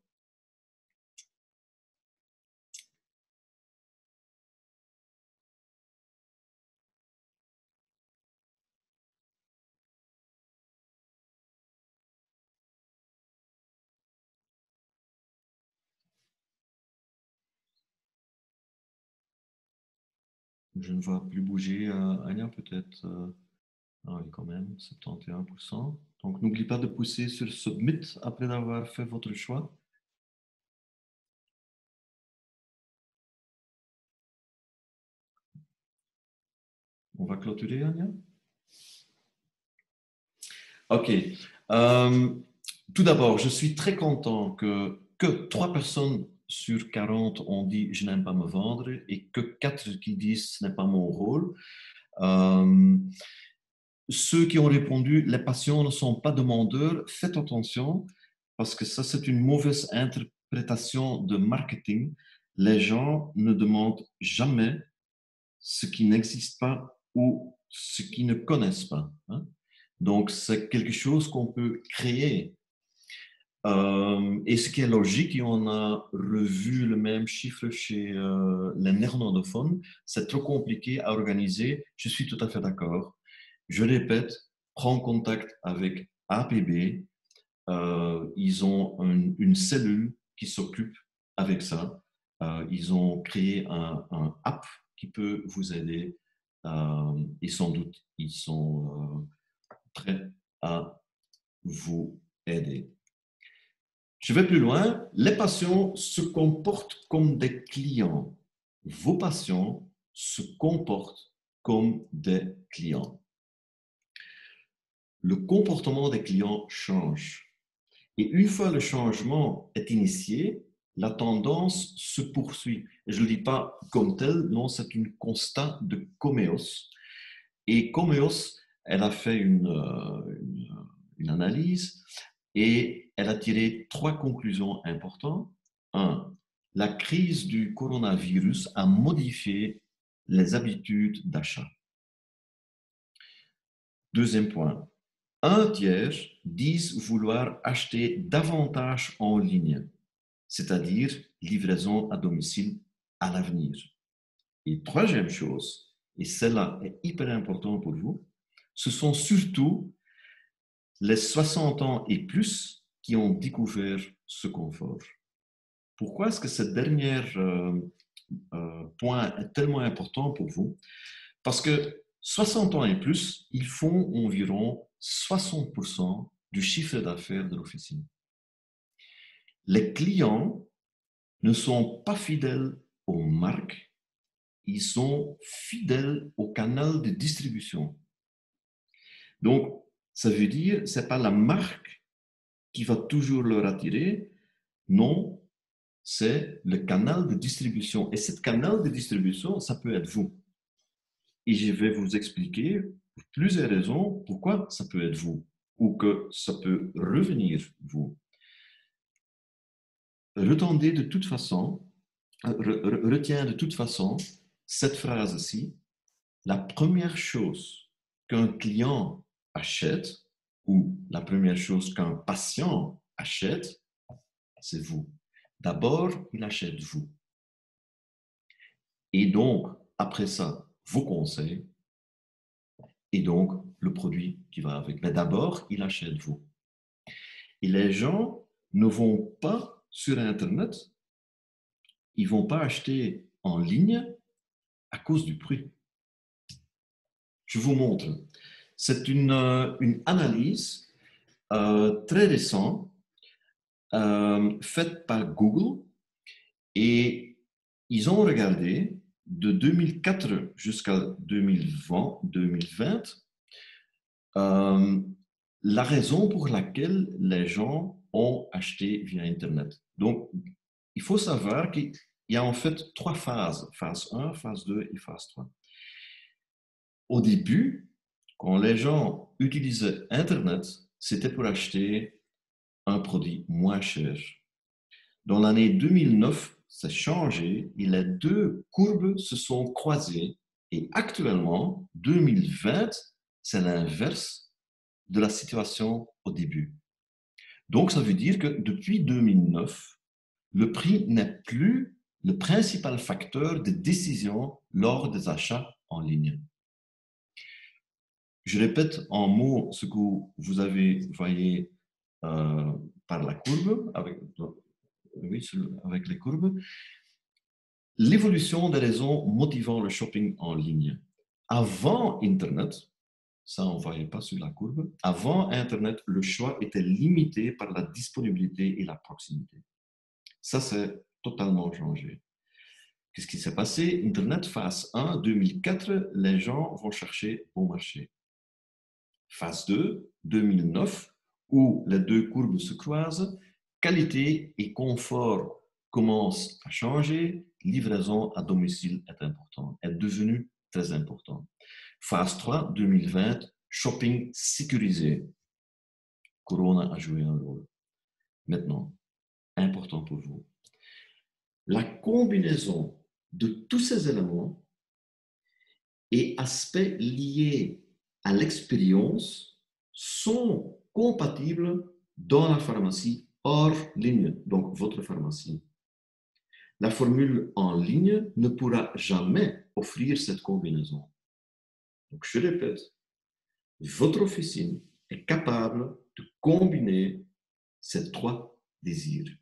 Je ne vois plus bouger Anya, peut-être. Ah oui, quand même, 71%. Donc, n'oublie pas de pousser sur Submit après avoir fait votre choix. On va clôturer, Anya. OK. Tout d'abord, je suis très content que 3 personnes sur 40 ont dit « je n'aime pas me vendre » et que 4 qui disent « ce n'est pas mon rôle ». Ceux qui ont répondu « les patients ne sont pas demandeurs », faites attention parce que ça, c'est une mauvaise interprétation de marketing. Les gens ne demandent jamais ce qui n'existe pas ou ce qu'ils ne connaissent pas. Hein? Donc, c'est quelque chose qu'on peut créer. Et ce qui est logique, et on a revu le même chiffre chez les néerlandophones, c'est trop compliqué à organiser. Je suis tout à fait d'accord. Je répète, prends contact avec APB. Ils ont une cellule qui s'occupe avec ça. Ils ont créé un app qui peut vous aider et sans doute, ils sont prêts à vous aider. Je vais plus loin. Les patients se comportent comme des clients. Vos patients se comportent comme des clients. Le comportement des clients change. Et une fois le changement est initié, la tendance se poursuit. Et je ne le dis pas comme tel, non, c'est un constat de Comeos. Et Comeos, elle a fait une analyse et elle a tiré 3 conclusions importantes. 1. La crise du coronavirus a modifié les habitudes d'achat. Deuxième point. 1/3 disent vouloir acheter davantage en ligne, c'est-à-dire livraison à domicile à l'avenir. Et troisième chose, et celle-là est hyper importante pour vous, ce sont surtout les 60 ans et plus qui ont découvert ce confort. Pourquoi est-ce que ce dernier point est tellement important pour vous? Parce que 60 ans et plus, ils font environ 60% du chiffre d'affaires de l'officine. Les clients ne sont pas fidèles aux marques, ils sont fidèles au canal de distribution. Donc, ça veut dire que ce n'est pas la marque qui va toujours leur attirer, non, c'est le canal de distribution. Et ce canal de distribution, ça peut être vous. Et je vais vous expliquer pour plusieurs raisons pourquoi ça peut être vous ou que ça peut revenir vous. Retiens de toute façon cette phrase-ci. La première chose qu'un client achète ou la première chose qu'un patient achète, c'est vous. D'abord, il achète vous. Et donc, après ça, vos conseils et donc le produit qui va avec. Mais d'abord, il achète vous. Et les gens ne vont pas sur Internet, ils ne vont pas acheter en ligne à cause du prix. Je vous montre. C'est une analyse très récente faite par Google et ils ont regardé de 2004 jusqu'à 2020 la raison pour laquelle les gens ont acheté via Internet. Donc, il faut savoir qu'il y a en fait 3 phases, phase 1, phase 2 et phase 3. Au début, quand les gens utilisaient Internet, c'était pour acheter un produit moins cher. Dans l'année 2009, ça a changé et les 2 courbes se sont croisées. Et actuellement, 2020, c'est l'inverse de la situation au début. Donc, ça veut dire que depuis 2009, le prix n'est plus le principal facteur de décision lors des achats en ligne. Je répète en mots ce que vous avez voyé par la courbe, avec les courbes. l'évolution des raisons motivant le shopping en ligne. Avant Internet, ça on ne voyait pas sur la courbe, avant Internet, le choix était limité par la disponibilité et la proximité. Ça, c'est totalement changé. Qu'est-ce qui s'est passé? Internet phase 1, 2004, les gens vont chercher au marché. Phase 2, 2009, où les deux courbes se croisent, qualité et confort commencent à changer, livraison à domicile est devenue très important. Phase 3, 2020, shopping sécurisé. Corona a joué un rôle. Maintenant, important pour vous, la combinaison de tous ces éléments et aspects liés à l'expérience sont compatibles dans la pharmacie hors ligne, donc votre pharmacie. La formule en ligne ne pourra jamais offrir cette combinaison. Donc, je répète, votre officine est capable de combiner ces trois désirs.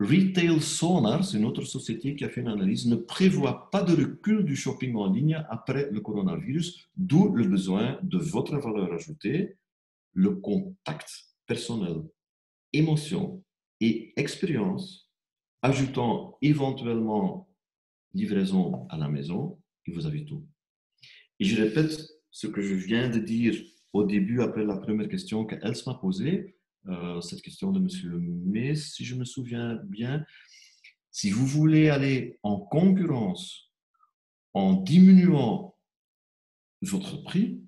Retail Sonar, c'est une autre société qui a fait une analyse, ne prévoit pas de recul du shopping en ligne après le coronavirus, d'où le besoin de votre valeur ajoutée, le contact personnel, émotion et expérience, ajoutant éventuellement livraison à la maison, et vous avez tout. Et je répète ce que je viens de dire au début, après la première question qu'Els m'a posée, cette question de M. Mais, si je me souviens bien, si vous voulez aller en concurrence en diminuant votre prix,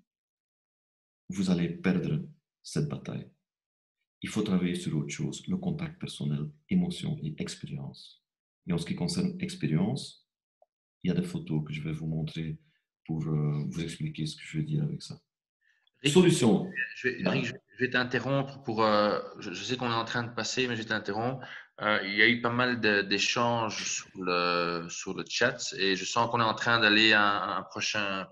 vous allez perdre cette bataille. Il faut travailler sur autre chose, le contact personnel, émotion et expérience. Et en ce qui concerne expérience, il y a des photos que je vais vous montrer pour vous expliquer ce que je veux dire avec ça. Rick, Solution. Rick, je vais t'interrompre pour. Je sais qu'on est en train de passer, mais je vais t'interrompre. Il y a eu pas mal d'échanges sur le chat et je sens qu'on est en train d'aller à un prochain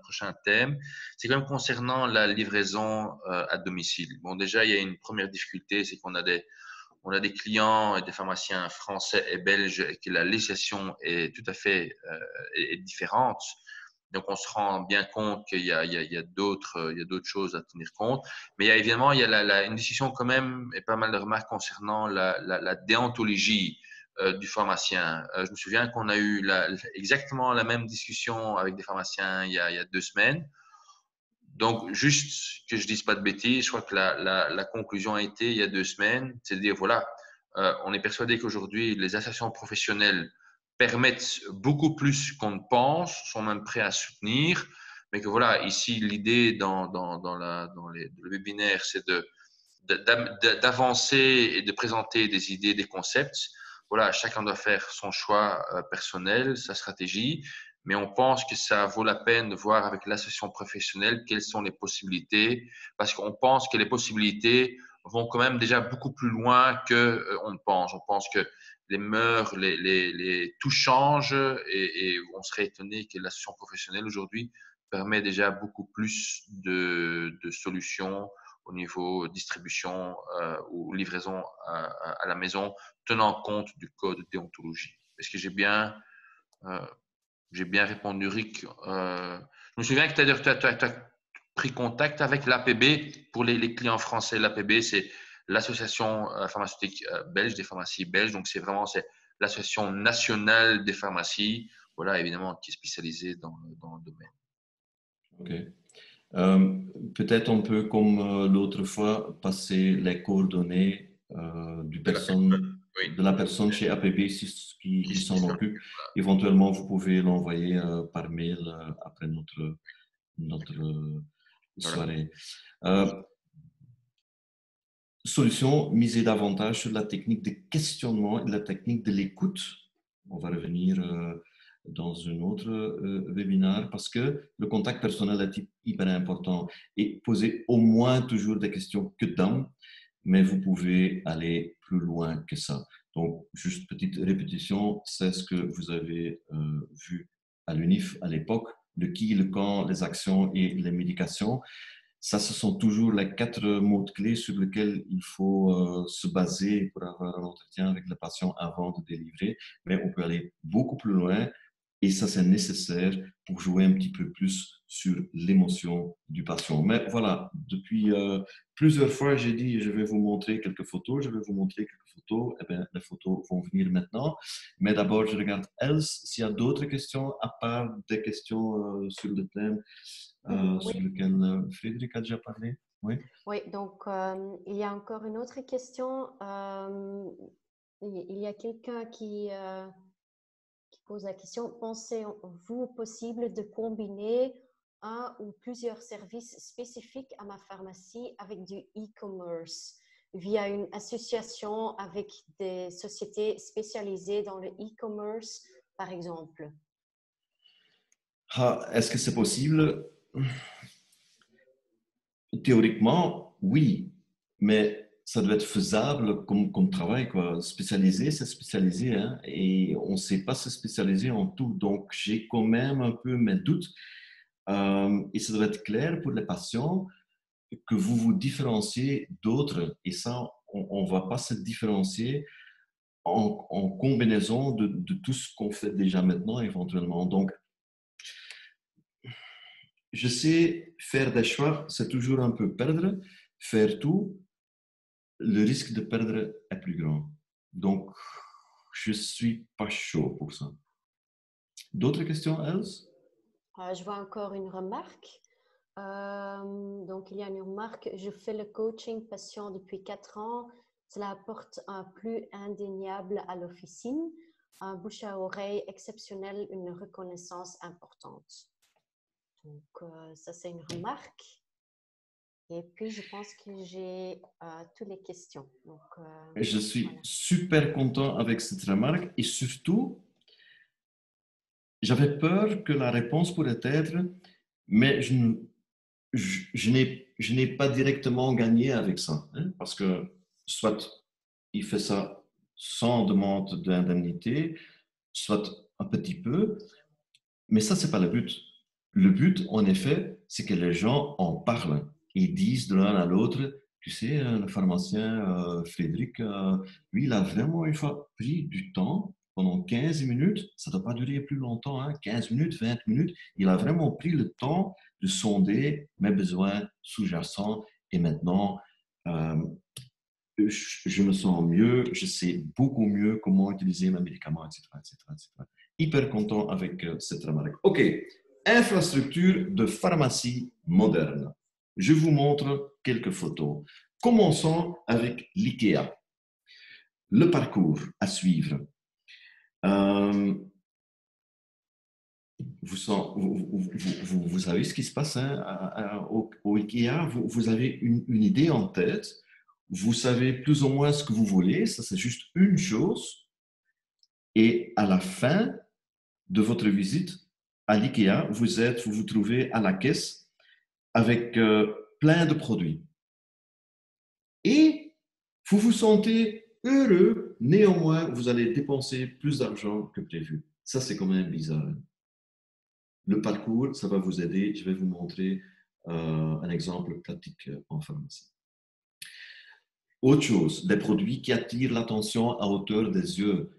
thème. C'est quand même concernant la livraison à domicile. Bon, déjà, il y a une première difficulté, c'est qu'on a des clients et des pharmaciens français et belges et que la législation est tout à fait est différente. Donc, on se rend bien compte qu'il y a d'autres choses à tenir compte. Mais évidemment, il y a une discussion quand même et pas mal de remarques concernant la déontologie du pharmacien. Je me souviens qu'on a eu exactement la même discussion avec des pharmaciens il y a 2 semaines. Donc, juste que je dise pas de bêtises, je crois que la conclusion a été il y a 2 semaines, c'est de dire, voilà, on est persuadé qu'aujourd'hui, les associations professionnelles permettent beaucoup plus qu'on ne pense, sont même prêts à soutenir, mais que voilà, ici, l'idée dans le webinaire, c'est d'avancer et de présenter des idées, des concepts. Voilà, chacun doit faire son choix personnel, sa stratégie, mais on pense que ça vaut la peine de voir avec l'association professionnelle quelles sont les possibilités, parce qu'on pense que les possibilités vont quand même déjà beaucoup plus loin que on ne pense. On pense que les mœurs, tout change et on serait étonné que l'association professionnelle aujourd'hui permet déjà beaucoup plus de solutions au niveau distribution ou livraison à la maison, tenant compte du code de déontologie. Est-ce que j'ai bien répondu, Rick? Je me souviens que tu as pris contact avec l'APB pour les clients français. L'APB, c'est l'association pharmaceutique belge, des pharmacies belges. Donc, c'est l'association nationale des pharmacies, voilà, évidemment, qui est spécialisée dans le domaine. OK. Peut-être on peut, comme l'autre fois, passer les coordonnées de la personne chez APB qui s'en occupe. Éventuellement, vous pouvez l'envoyer par mail après notre soirée. Solution, miser davantage sur la technique de questionnement et la technique de l'écoute. On va revenir dans un autre webinaire parce que le contact personnel est hyper important et poser au moins toujours des questions que dedans, mais vous pouvez aller plus loin que ça. Donc, juste petite répétition, c'est ce que vous avez vu à l'UNIF à l'époque, le qui, le quand, les actions et les médications. Ça, ce sont toujours les 4 mots-clés sur lesquels il faut se baser pour avoir un entretien avec le patient avant de délivrer. Mais on peut aller beaucoup plus loin et ça, c'est nécessaire pour jouer un petit peu plus sur l'émotion du patient. Mais voilà, depuis plusieurs fois, j'ai dit, je vais vous montrer quelques photos, je vais vous montrer quelques photos. Eh bien, les photos vont venir maintenant. Mais d'abord, je regarde Else, s'il y a d'autres questions, à part des questions sur le thème sur lequel Frédéric a déjà parlé. Oui. Oui, donc il y a encore une autre question. Il y a quelqu'un qui pose la question, pensez-vous possible de combiner un ou plusieurs services spécifiques à ma pharmacie avec du e-commerce via une association avec des sociétés spécialisées dans le e-commerce, par exemple? Est-ce que c'est possible? Théoriquement, oui, mais ça doit être faisable comme travail, quoi. Spécialisé, c'est spécialisé, hein, et on ne sait pas se spécialiser en tout. Donc, j'ai quand même un peu mes doutes. Et ça doit être clair pour les patients que vous vous différenciez d'autres. Et ça, on ne va pas se différencier en combinaison de tout ce qu'on fait déjà maintenant, éventuellement. Donc, je sais faire des choix, c'est toujours un peu perdre. Faire tout, le risque de perdre est plus grand. Donc, je ne suis pas chaud pour ça. D'autres questions, Else? Je vois encore une remarque. Donc, il y a une remarque. Je fais le coaching patient depuis 4 ans. Cela apporte un plus indéniable à l'officine, un bouche à oreille exceptionnel, une reconnaissance importante. Donc, ça, c'est une remarque. Et puis, je pense que j'ai toutes les questions. Donc, je suis voilà. super content avec cette remarque et surtout, j'avais peur que la réponse pourrait être, mais je n'ai pas directement gagné avec ça, hein, parce que soit il fait ça sans demande d'indemnité, soit un petit peu, mais ça, c'est pas le but. Le but, en effet, c'est que les gens en parlent et disent de l'un à l'autre, tu sais, le pharmacien Frédéric, lui, il a vraiment une fois pris du temps pendant 15 minutes, ça ne doit pas durer plus longtemps, hein, 15 minutes, 20 minutes, il a vraiment pris le temps de sonder mes besoins sous-jacents et maintenant, je me sens mieux, je sais beaucoup mieux comment utiliser mes médicaments, etc., etc., etc. Hyper content avec cette remarque. OK, infrastructure de pharmacie moderne. Je vous montre quelques photos. Commençons avec l'IKEA. Le parcours à suivre. Vous savez ce qui se passe, hein, au IKEA, vous avez une idée en tête, vous savez plus ou moins ce que vous voulez, ça c'est juste une chose, et à la fin de votre visite à l'IKEA, vous vous trouvez à la caisse avec plein de produits. Et vous vous sentez heureux, néanmoins vous allez dépenser plus d'argent que prévu. Ça c'est quand même bizarre. Le parcours, ça va vous aider. Je vais vous montrer un exemple pratique en pharmacie. Autre chose, des produits qui attirent l'attention à hauteur des yeux.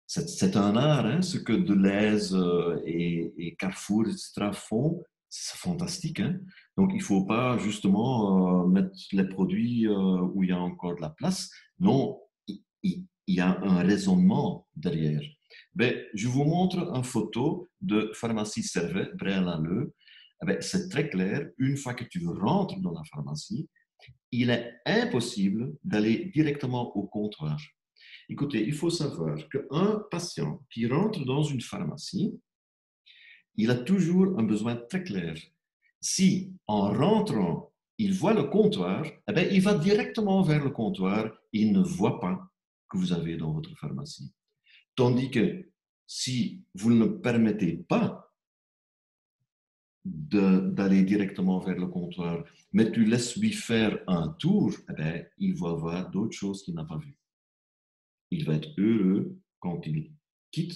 C'est un art, hein, ce que Deleuze et Carrefour, etc. font. C'est fantastique. Hein? Donc, il ne faut pas justement mettre les produits où il y a encore de la place. Non, il y a un raisonnement derrière. Ben, je vous montre une photo de pharmacie Servet, Braine-l'Alleud. Ben, c'est très clair, une fois que tu rentres dans la pharmacie, il est impossible d'aller directement au comptoir. Écoutez, il faut savoir qu'un patient qui rentre dans une pharmacie, il a toujours un besoin très clair. Si, en rentrant, il voit le comptoir, eh bien, il va directement vers le comptoir et il ne voit pas que vous avez dans votre pharmacie. Tandis que si vous ne permettez pas d'aller directement vers le comptoir, mais tu laisses lui faire un tour, eh bien, il va voir d'autres choses qu'il n'a pas vues. Il va être heureux quand il quitte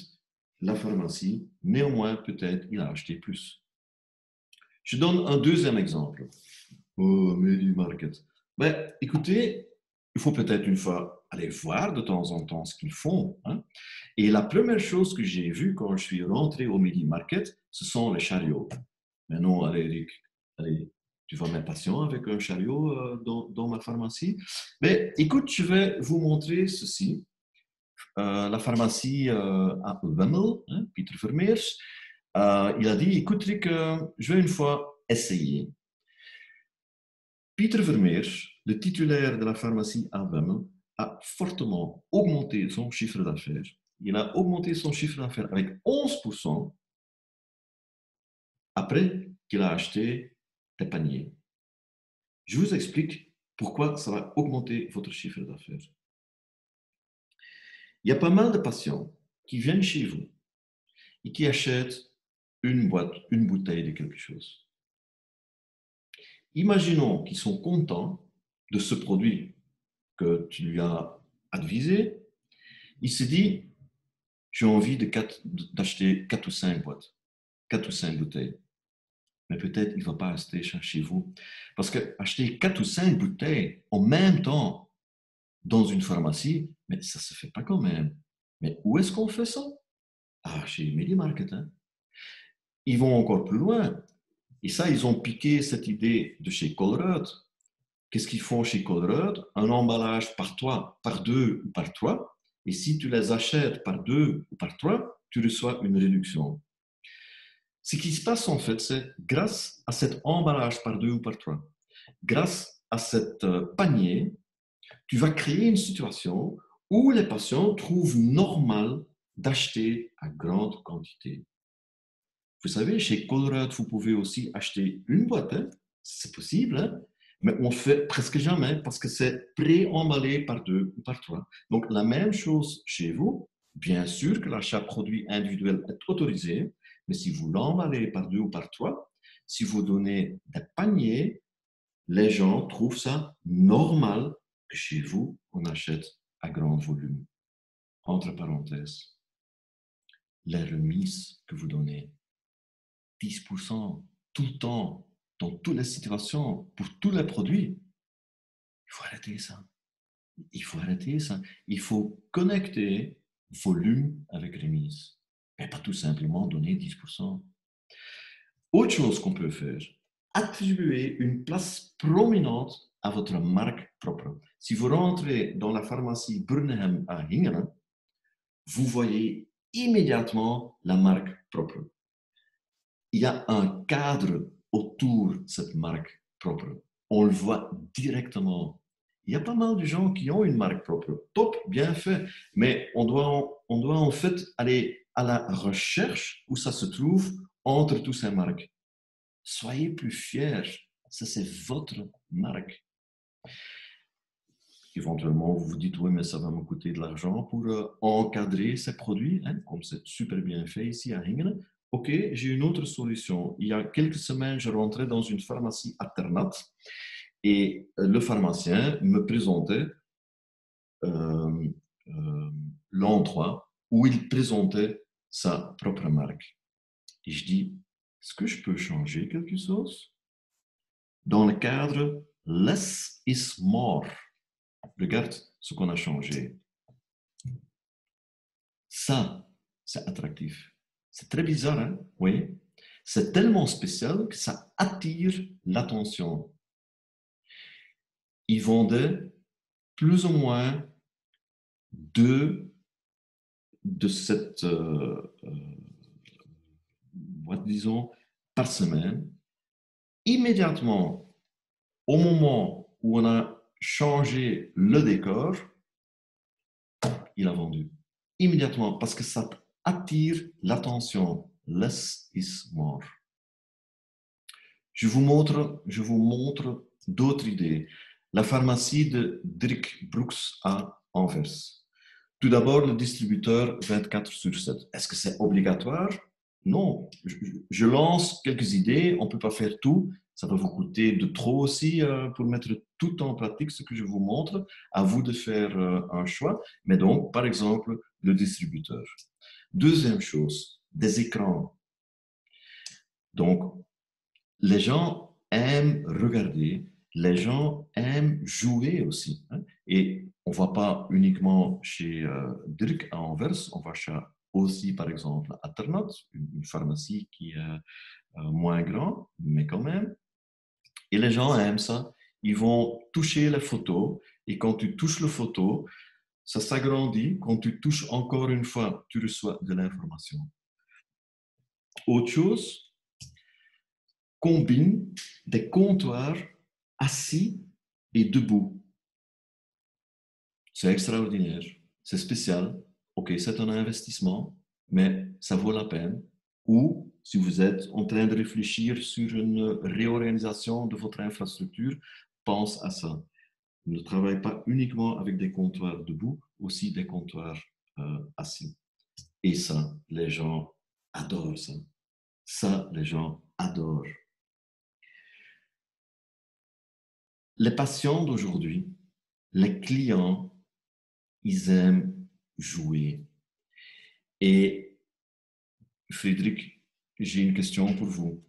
la pharmacie, néanmoins peut-être il a acheté plus. Je donne un deuxième exemple. Oh, Medi-Market. Ben, écoutez, il faut peut-être une fois aller voir de temps en temps ce qu'ils font. Hein. Et la première chose que j'ai vue quand je suis rentré au Medi-Market, ce sont les chariots. Maintenant, allez, Eric, allez, tu vas m'être patient avec un chariot dans ma pharmacie. Mais écoute, je vais vous montrer ceci. La pharmacie à Wemmel, hein, Pieter Vermeers, il a dit, écoute Rick, je vais une fois essayer. Pieter Vermeers, le titulaire de la pharmacie à Wemmel, a fortement augmenté son chiffre d'affaires. Il a augmenté son chiffre d'affaires avec 11% après qu'il a acheté des paniers. Je vous explique pourquoi ça va augmenter votre chiffre d'affaires. Il y a pas mal de patients qui viennent chez vous et qui achètent une boîte, une bouteille de quelque chose. Imaginons qu'ils sont contents de ce produit que tu lui as advisé. Il se dit, j'ai envie d'acheter 4 ou 5 boîtes, 4 ou 5 bouteilles. Mais peut-être il ne va pas rester chez vous. Parce que acheter 4 ou 5 bouteilles en même temps dans une pharmacie, mais ça ne se fait pas quand même. Mais où est-ce qu'on fait ça? Ah, chez Medi-Market. Hein. Ils vont encore plus loin. Et ça, ils ont piqué cette idée de chez Colruyt. Qu'est-ce qu'ils font chez Colruyt? Un emballage par toi, par deux ou par trois. Et si tu les achètes par deux ou par trois, tu reçois une réduction. Ce qui se passe en fait, c'est grâce à cet emballage par deux ou par trois, grâce à cet panier, tu vas créer une situation où les patients trouvent normal d'acheter à grande quantité. Vous savez, chez Colruyt, vous pouvez aussi acheter une boîte, hein? C'est possible, hein? Mais on ne fait presque jamais parce que c'est pré-emballé par deux ou par trois. Donc, la même chose chez vous. Bien sûr que l'achat produit individuel est autorisé, mais si vous l'emballez par deux ou par trois, si vous donnez des paniers, les gens trouvent ça normal que chez vous, on achète à grand volume. Entre parenthèses, les remises que vous donnez, 10% tout le temps, dans toutes les situations, pour tous les produits. Il faut arrêter ça. Il faut arrêter ça. Il faut connecter volume avec remise. Et pas tout simplement donner 10%. Autre chose qu'on peut faire, attribuer une place prominente à votre marque propre. Si vous rentrez dans la pharmacie Burnham à Hingelen, vous voyez immédiatement la marque propre. Il y a un cadre autour de cette marque propre. On le voit directement. Il y a pas mal de gens qui ont une marque propre. Top, bien fait. Mais on doit en fait aller à la recherche où ça se trouve entre toutes ces marques. Soyez plus fiers. Ça, c'est votre marque. Éventuellement, vous vous dites, oui, mais ça va me coûter de l'argent pour encadrer ces produits, hein, comme c'est super bien fait ici à Hingelen. OK, j'ai une autre solution. Il y a quelques semaines, je rentrais dans une pharmacie alternate et le pharmacien me présentait l'endroit où il présentait sa propre marque. Et je dis, est-ce que je peux changer quelque chose? Dans le cadre less is more. Regarde ce qu'on a changé. Ça, c'est attractif. C'est très bizarre, hein? Oui. C'est tellement spécial que ça attire l'attention. Ils vendaient plus ou moins 2 de cette boîte, disons, par semaine. Immédiatement, au moment où on a changé le décor, il a vendu. Immédiatement, parce que ça attire l'attention. Less is more. Je vous montre d'autres idées. La pharmacie de Dirk Brooks à Anvers. Tout d'abord, le distributeur 24/7. Est-ce que c'est obligatoire? Non. Je lance quelques idées. On ne peut pas faire tout. Ça va vous coûter de trop aussi pour mettre tout en pratique ce que je vous montre. À vous de faire un choix. Mais donc, par exemple, le distributeur. Deuxième chose, des écrans. Donc, les gens aiment regarder, les gens aiment jouer aussi. Hein. Et on ne va pas uniquement chez Dirk à Anvers, on va aussi, par exemple, à Ternat, une pharmacie qui est moins grande, mais quand même. Et les gens aiment ça. Ils vont toucher la photo, et quand tu touches la photo, ça s'agrandit. Quand tu touches encore une fois, tu reçois de l'information. Autre chose, combine des comptoirs assis et debout. C'est extraordinaire, c'est spécial. Ok, c'est un investissement, mais ça vaut la peine. Ou si vous êtes en train de réfléchir sur une réorganisation de votre infrastructure, pense à ça. Ne travaille pas uniquement avec des comptoirs debout, aussi des comptoirs assis. Et ça, les gens adorent ça. Ça, les gens adorent. Les patients d'aujourd'hui, les clients, ils aiment jouer. Et Frédéric, j'ai une question pour vous.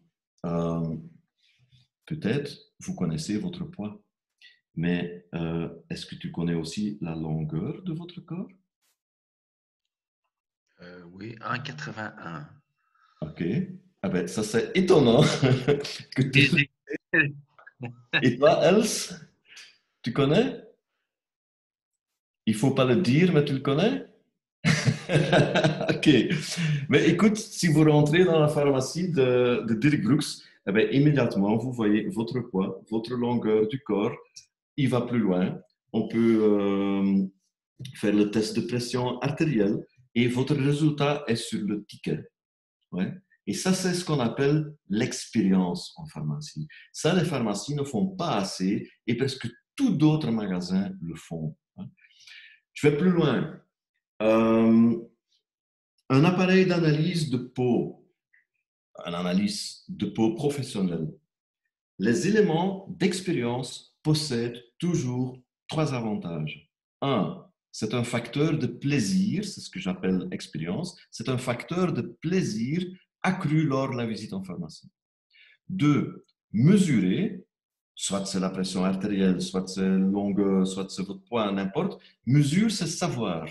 Peut-être vous connaissez votre poids, mais est-ce que tu connais aussi la longueur de votre corps? Oui, 1,81. Ok. Ah ben, ça c'est étonnant que tu... Et toi, Els, tu connais? Il ne faut pas le dire, mais tu le connais? Ok. Mais écoute, si vous rentrez dans la pharmacie de Dirk Brooks, eh bien, immédiatement, vous voyez votre poids, votre longueur du corps. Il va plus loin. On peut faire le test de pression artérielle et votre résultat est sur le ticket. Ouais. Et ça, c'est ce qu'on appelle l'expérience en pharmacie. Ça, les pharmacies ne font pas assez et presque tous d'autres magasins le font. Hein. Je vais plus loin. Un appareil d'analyse de peau, une analyse de peau professionnelle. Les éléments d'expérience possèdent toujours trois avantages. Un, c'est un facteur de plaisir, c'est ce que j'appelle expérience, c'est un facteur de plaisir accru lors de la visite en pharmacie. Deux, mesurer, soit c'est la pression artérielle, soit c'est longueur, soit c'est votre poids, n'importe, mesure, c'est savoir.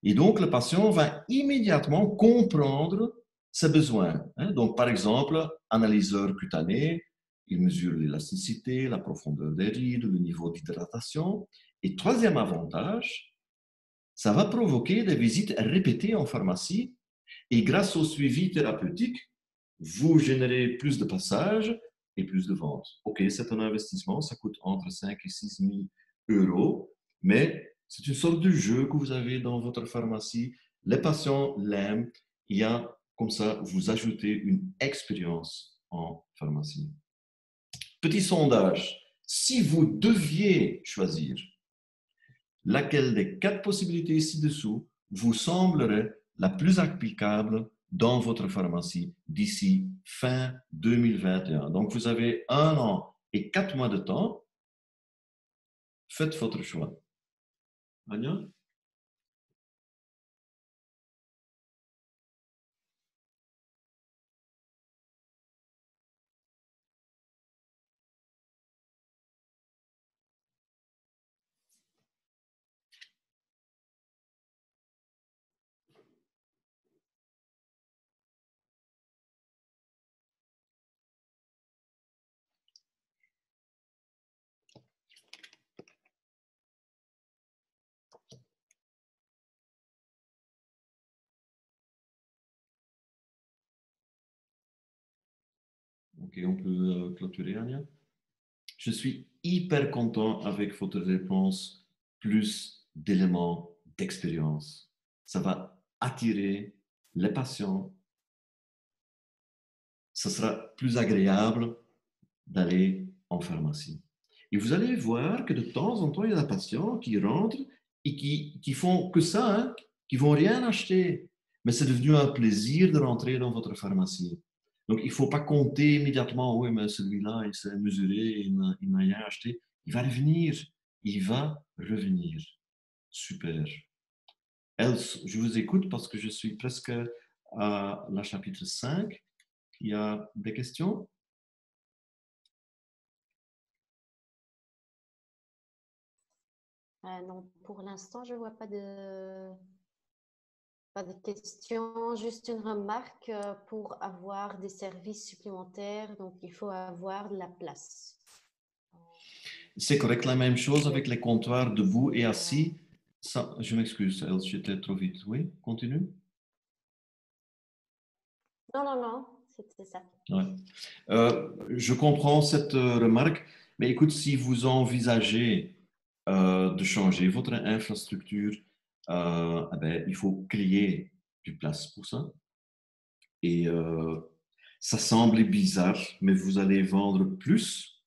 Et donc, le patient va immédiatement comprendre ses besoins. Donc, par exemple, analyseur cutané, il mesure l'élasticité, la profondeur des rides, le niveau d'hydratation. Et troisième avantage, ça va provoquer des visites répétées en pharmacie. Et grâce au suivi thérapeutique, vous générez plus de passages et plus de ventes. OK, c'est un investissement, ça coûte entre 5 et 6 000 euros, mais c'est une sorte de jeu que vous avez dans votre pharmacie. Les patients l'aiment. Il y a comme ça, vous ajoutez une expérience en pharmacie. Petit sondage. Si vous deviez choisir laquelle des 4 possibilités ci-dessous vous semblerait la plus applicable dans votre pharmacie d'ici fin 2021. Donc, vous avez 1 an et 4 mois de temps. Faites votre choix. Anya? Ok, on peut clôturer, Anya. Je suis hyper content avec votre réponse, plus d'éléments d'expérience. Ça va attirer les patients. Ça sera plus agréable d'aller en pharmacie. Et vous allez voir que de temps en temps, il y a des patients qui rentrent et qui font que ça, hein, qui vont rien acheter. Mais c'est devenu un plaisir de rentrer dans votre pharmacie. Donc, il ne faut pas compter immédiatement, oui, mais celui-là, il s'est mesuré, il n'a rien acheté. Il va revenir. Il va revenir. Super. Else, je vous écoute parce que je suis presque à la chapitre 5. Il y a des questions? Non, pour l'instant, je ne vois pas de questions. Juste une remarque pour avoir des services supplémentaires. Donc, il faut avoir de la place. C'est correct, la même chose avec les comptoirs debout et Euh, assis. Ça, je m'excuse, Else, j'étais trop vite. Oui, continue. non, c'était ça. Ouais. Je comprends cette remarque, mais écoute, si vous envisagez de changer votre infrastructure, eh ben, il faut créer du place pour ça. Et ça semble bizarre, mais vous allez vendre plus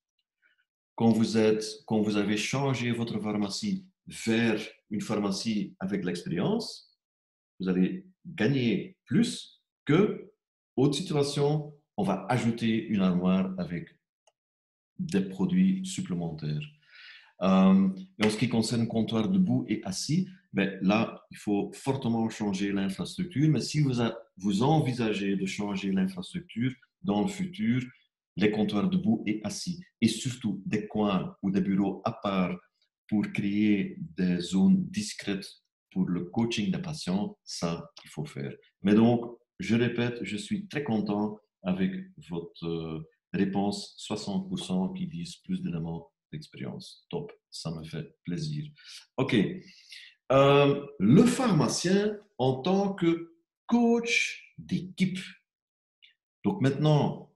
quand vous avez changé votre pharmacie vers une pharmacie avec l'expérience. Vous allez gagner plus que autre situation, on va ajouter une armoire avec des produits supplémentaires. Et en ce qui concerne comptoir debout et assis, ben là, il faut fortement changer l'infrastructure. Mais si vous envisagez de changer l'infrastructure dans le futur, les comptoirs debout et assis, et surtout des coins ou des bureaux à part pour créer des zones discrètes pour le coaching des patients, ça, il faut faire. Mais donc, je répète, je suis très content avec votre réponse, 60% qui disent plus d'éléments d'expérience. Top, ça me fait plaisir. OK. Le pharmacien en tant que coach d'équipe. Donc maintenant,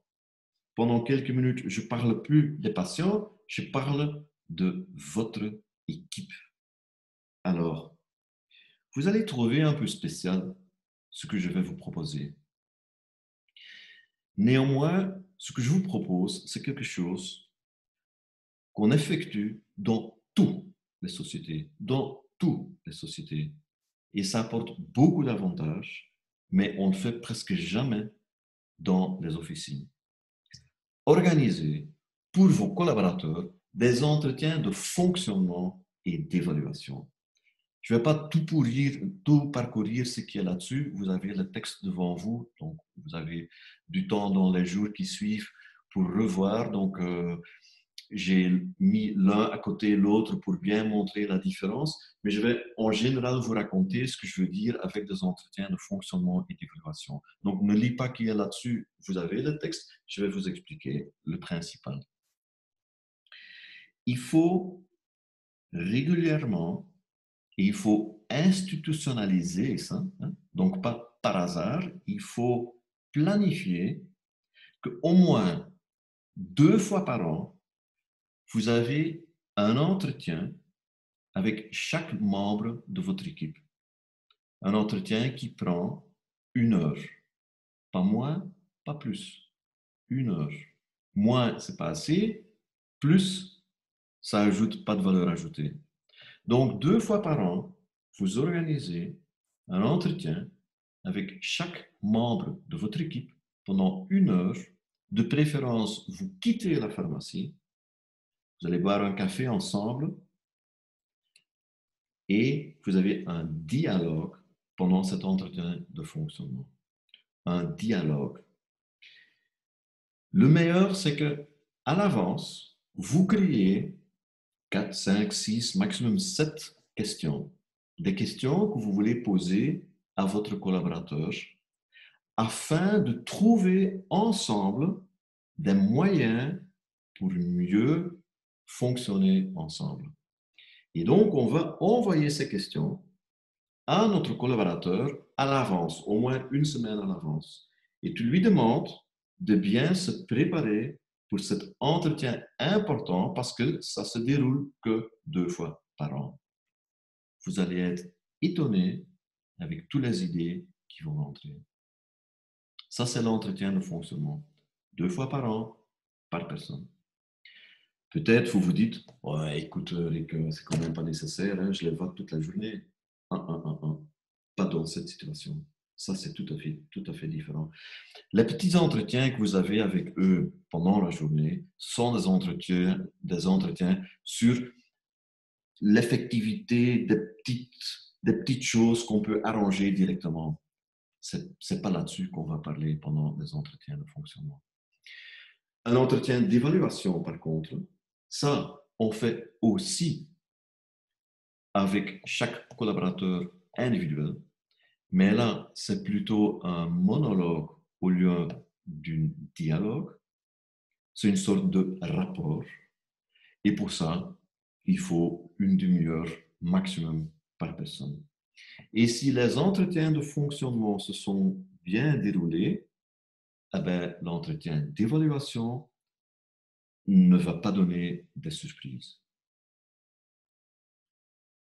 pendant quelques minutes, je ne parle plus des patients, je parle de votre équipe. Alors, vous allez trouver un peu spécial ce que je vais vous proposer. Néanmoins, ce que je vous propose, c'est quelque chose qu'on effectue dans toutes les sociétés, Et ça apporte beaucoup d'avantages, mais on ne le fait presque jamais dans les officines. Organisez pour vos collaborateurs des entretiens de fonctionnement et d'évaluation. Je ne vais pas tout parcourir ce qui est là-dessus. Vous avez le texte devant vous, donc vous avez du temps dans les jours qui suivent pour revoir. Donc, j'ai mis l'un à côté de l'autre pour bien montrer la différence, mais je vais en général vous raconter ce que je veux dire avec des entretiens de fonctionnement et d'évaluation. Donc, ne lisez pas qu'il y a là-dessus, vous avez le texte, je vais vous expliquer le principal. Il faut régulièrement, et il faut institutionnaliser ça, hein, donc pas par hasard, il faut planifier qu'au moins 2 fois par an, vous avez un entretien avec chaque membre de votre équipe. Un entretien qui prend 1 heure. Pas moins, pas plus. 1 heure. Moins, c'est pas assez. Plus, ça ajoute pas de valeur ajoutée. Donc, 2 fois par an, vous organisez un entretien avec chaque membre de votre équipe pendant 1 heure. De préférence, vous quittez la pharmacie, vous allez boire un café ensemble et vous avez un dialogue pendant cet entretien de fonctionnement. Un dialogue. Le meilleur, c'est que à l'avance, vous créez 4, 5, 6, maximum 7 questions. Des questions que vous voulez poser à votre collaborateur afin de trouver ensemble des moyens pour mieux fonctionner ensemble. Et donc, on va envoyer ces questions à notre collaborateur à l'avance, au moins 1 semaine à l'avance. Et tu lui demandes de bien se préparer pour cet entretien important parce que ça se déroule que 2 fois par an. Vous allez être étonné avec toutes les idées qui vont rentrer. Ça, c'est l'entretien de fonctionnement. 2 fois par an, par personne. Peut-être vous vous dites, ouais, écoute, Rick, c'est quand même pas nécessaire, hein, je les vois toute la journée. Pas dans cette situation. Ça, c'est tout à fait différent. Les petits entretiens que vous avez avec eux pendant la journée sont des entretiens sur l'effectivité des petites choses qu'on peut arranger directement. C'est pas là-dessus qu'on va parler pendant les entretiens de fonctionnement. Un entretien d'évaluation, par contre, ça, on fait aussi avec chaque collaborateur individuel, mais là, c'est plutôt un monologue au lieu d'un dialogue. C'est une sorte de rapport. Et pour ça, il faut une demi-heure maximum par personne. Et si les entretiens de fonctionnement se sont bien déroulés, eh ben, l'entretien d'évaluation ne va pas donner des surprises.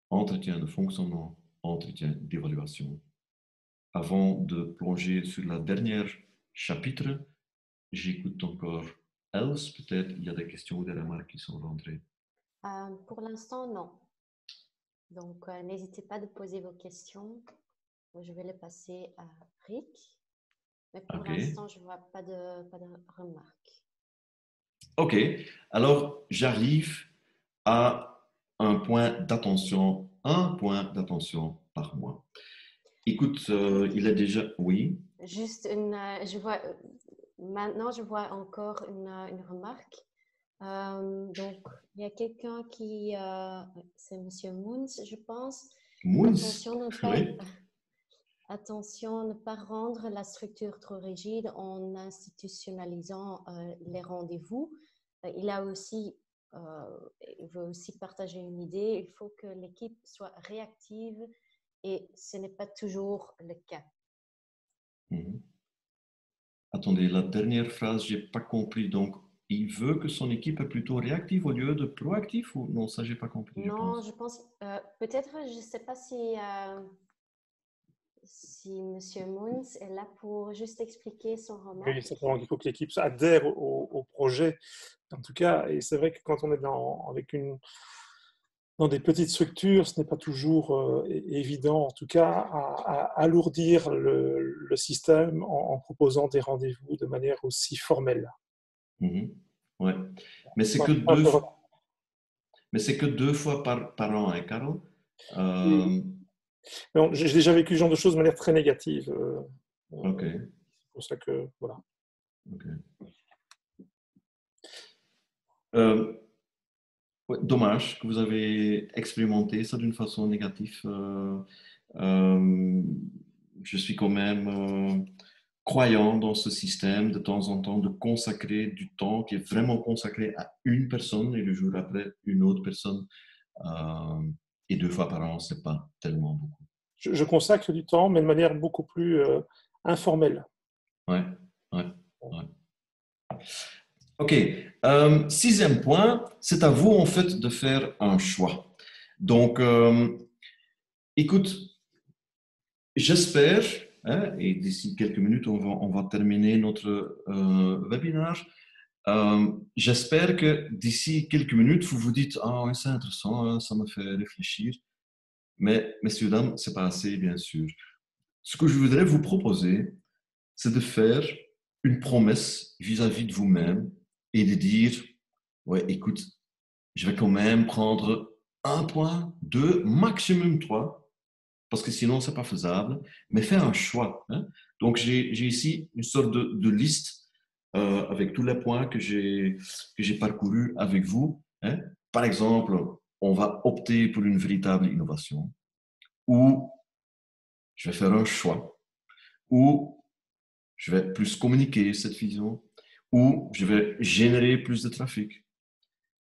Entretien de fonctionnement, entretien d'évaluation. Avant de plonger sur la dernière chapitre, j'écoute encore Else. Peut-être il y a des questions ou des remarques qui sont rentrées. Pour l'instant, non. Donc, n'hésitez pas à poser vos questions. Je vais les passer à Rick. Mais pour l'instant, je ne vois pas de remarques. OK. Alors, j'arrive à un point d'attention par mois. Écoute, il est déjà... Oui. Juste maintenant, je vois encore une remarque. Donc, il y a quelqu'un qui... c'est M. Moons, je pense. Moons, oui. Attention, ne pas rendre la structure trop rigide en institutionnalisant les rendez-vous. Il veut aussi partager une idée. Il faut que l'équipe soit réactive et ce n'est pas toujours le cas. Attendez, la dernière phrase, je n'ai pas compris. Donc, il veut que son équipe est plutôt réactive au lieu de proactive ou non, ça, je n'ai pas compris. Non, je pense peut-être, je ne sais pas si M. Moons est là pour juste expliquer son remarque. Oui, simplement qu'il faut que l'équipe adhère au projet. En tout cas, et c'est vrai que quand on est dans des petites structures, ce n'est pas toujours évident, en tout cas, à alourdir le système en proposant des rendez-vous de manière aussi formelle. Ouais. Mais c'est que deux fois par an, hein, Carole? J'ai déjà vécu ce genre de choses de manière très négative. OK. C'est pour ça que, voilà. OK. Dommage que vous avez expérimenté ça d'une façon négative. Je suis quand même croyant dans ce système de temps en temps de consacrer du temps qui est vraiment consacré à une personne et le jour après une autre personne. Et 2 fois par an, c'est pas tellement beaucoup. Je consacre du temps, mais de manière beaucoup plus informelle. Ouais. OK. 6e point, c'est à vous en fait de faire un choix. Donc, écoute, j'espère, et d'ici quelques minutes, on va terminer notre webinaire. J'espère que d'ici quelques minutes, vous vous dites « Ah, c'est intéressant, ça me fait réfléchir. » Mais, messieurs, dames, ce n'est pas assez, bien sûr. Ce que je voudrais vous proposer, c'est de faire une promesse vis-à-vis de vous-même et de dire « Ouais, écoute, je vais quand même prendre 1 point, 2, maximum 3, parce que sinon, ce n'est pas faisable, mais faire un choix. » Donc, j'ai ici une sorte de liste avec tous les points que j'ai parcourus avec vous. Par exemple, on va opter pour une véritable innovation, ou je vais faire un choix, ou je vais plus communiquer cette vision, ou je vais générer plus de trafic,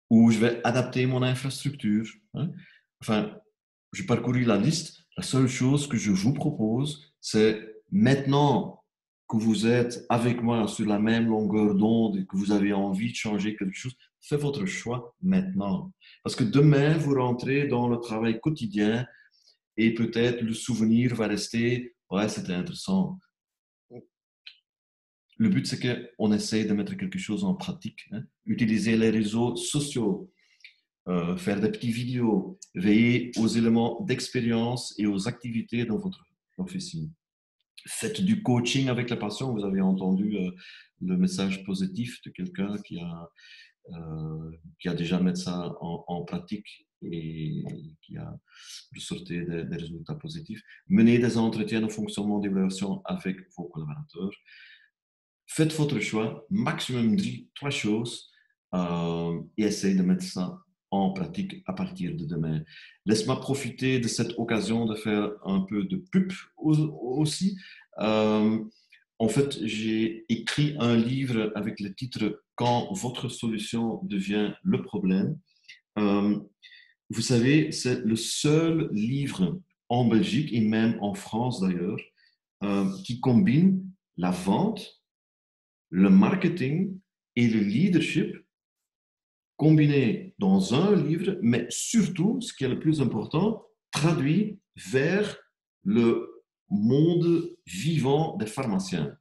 ou je vais adapter mon infrastructure. Enfin, j'ai parcouru la liste. La seule chose que je vous propose, c'est maintenant que vous êtes avec moi sur la même longueur d'onde et que vous avez envie de changer quelque chose, faites votre choix maintenant. Parce que demain, vous rentrez dans le travail quotidien et peut-être le souvenir va rester « Ouais, c'était intéressant ». Le but, c'est qu'on essaye de mettre quelque chose en pratique. Utiliser les réseaux sociaux, faire des petites vidéos, veiller aux éléments d'expérience et aux activités dans votre officine. Faites du coaching avec la passion. Vous avez entendu le message positif de quelqu'un qui a déjà mis ça en pratique et qui a ressorti des résultats positifs. Menez des entretiens de fonctionnement d'évaluation avec vos collaborateurs. Faites votre choix, maximum 3 choses et essayez de mettre ça en pratique à partir de demain. Laisse-moi profiter de cette occasion de faire un peu de pub aussi. En fait, j'ai écrit un livre avec le titre « Quand votre solution devient le problème ». Vous savez, c'est le seul livre en Belgique et même en France d'ailleurs qui combine la vente, le marketing et le leadership combinés dans un livre, mais surtout, ce qui est le plus important, traduit vers le monde vivant des pharmaciens.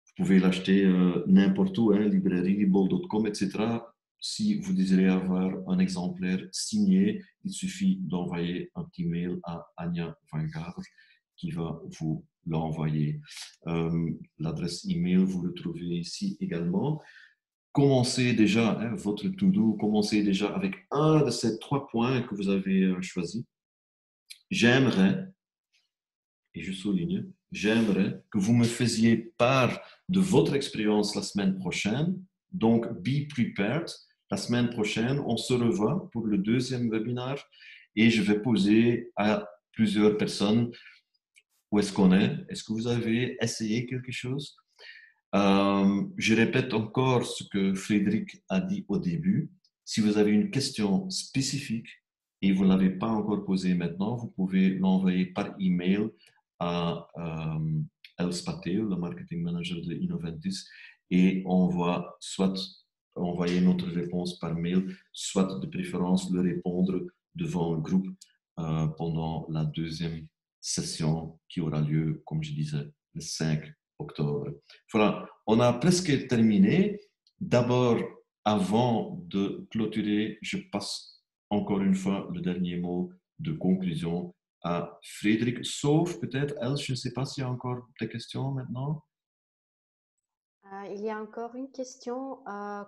Vous pouvez l'acheter n'importe où, librairie, bol.com, etc. Si vous désirez avoir un exemplaire signé, il suffit d'envoyer un petit mail à Anja Vangaard qui va vous l'envoyer. L'adresse email, vous le trouvez ici également. Commencez déjà votre to-do, commencez déjà avec un de ces 3 points que vous avez choisis. J'aimerais, et je souligne, j'aimerais que vous me faisiez part de votre expérience la semaine prochaine. Donc, be prepared. La semaine prochaine, on se revoit pour le 2e webinaire et je vais poser à plusieurs personnes où est-ce qu'on est. Est-ce que vous avez essayé quelque chose? Je répète encore ce que Frédéric a dit au début. Si vous avez une question spécifique et vous ne l'avez pas encore posée maintenant, vous pouvez l'envoyer par email à Els Patel, le marketing manager de Innoventis, et on va soit envoyer notre réponse par mail, soit de préférence le répondre devant le groupe pendant la 2e session qui aura lieu, comme je disais, le 5 octobre. Voilà, on a presque terminé. D'abord, avant de clôturer, je passe encore une fois le dernier mot de conclusion à Frédéric, sauf peut-être, Elle, je ne sais pas s'il y a encore des questions maintenant. Il y a encore une question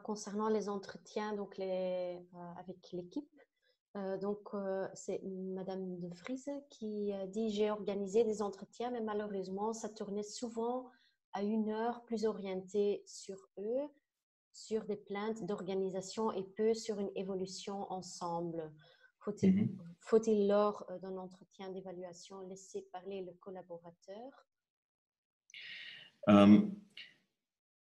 concernant les entretiens donc avec l'équipe. C'est Madame de Vries qui dit « J'ai organisé des entretiens, mais malheureusement, ça tournait souvent à 1 heure plus orientée sur eux, sur des plaintes d'organisation et peu sur une évolution ensemble. Faut-il lors d'un entretien d'évaluation laisser parler le collaborateur ?»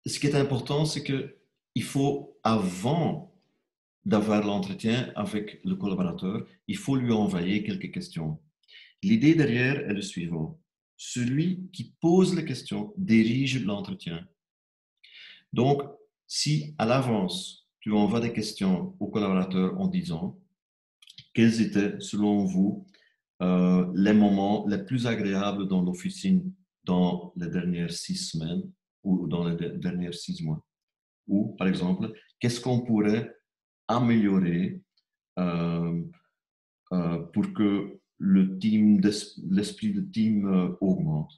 Ce qui est important, c'est qu'il faut, avant d'avoir l'entretien avec le collaborateur, il faut lui envoyer quelques questions. L'idée derrière est le suivant. Celui qui pose les questions dirige l'entretien. Donc, si à l'avance, tu envoies des questions au collaborateur en disant quels étaient, selon vous, les moments les plus agréables dans l'officine dans les dernières 6 semaines ou dans les derniers 6 mois. Ou, par exemple, qu'est-ce qu'on pourrait améliorer pour que l'esprit de team augmente.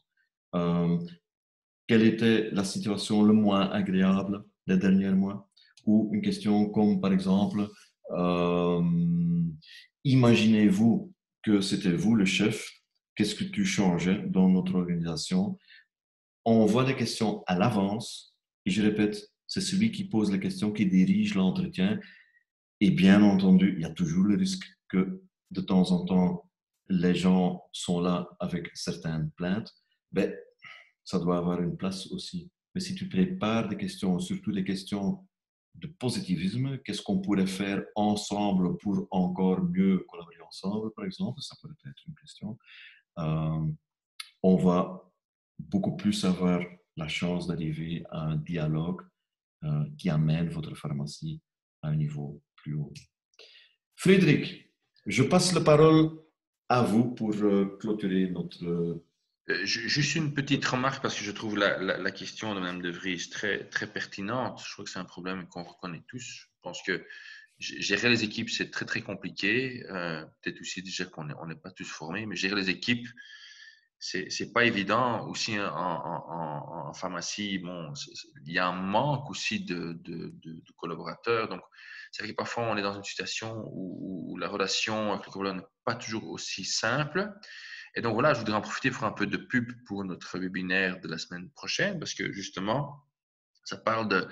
Quelle était la situation le moins agréable les derniers mois? Ou une question comme, par exemple, imaginez-vous que c'était vous le chef, qu'est-ce que tu changeais dans notre organisation? On voit des questions à l'avance, et je répète, c'est celui qui pose les questions qui dirige l'entretien. Et bien entendu, il y a toujours le risque que de temps en temps, les gens sont là avec certaines plaintes. Ben, ça doit avoir une place aussi. Mais si tu prépares des questions, surtout des questions de positivisme, qu'est-ce qu'on pourrait faire ensemble pour encore mieux collaborer ensemble, par exemple, ça pourrait être une question. On va beaucoup plus avoir la chance d'arriver à un dialogue qui amène votre pharmacie à un niveau plus haut. Frédéric, je passe la parole à vous pour clôturer notre... Juste une petite remarque parce que je trouve la question de Mme De Vries très, très pertinente. Je trouve que c'est un problème qu'on reconnaît tous. Je pense que gérer les équipes, c'est très, très compliqué. Peut-être aussi déjà qu'on n'est pas tous formés, mais gérer les équipes, c'est pas évident. Aussi en pharmacie, bon, il y a un manque aussi de collaborateurs. Donc, c'est vrai que parfois, on est dans une situation où la relation avec le collaborateur n'est pas toujours aussi simple. Et donc voilà, je voudrais en profiter pour un peu de pub pour notre webinaire de la semaine prochaine parce que justement, ça parle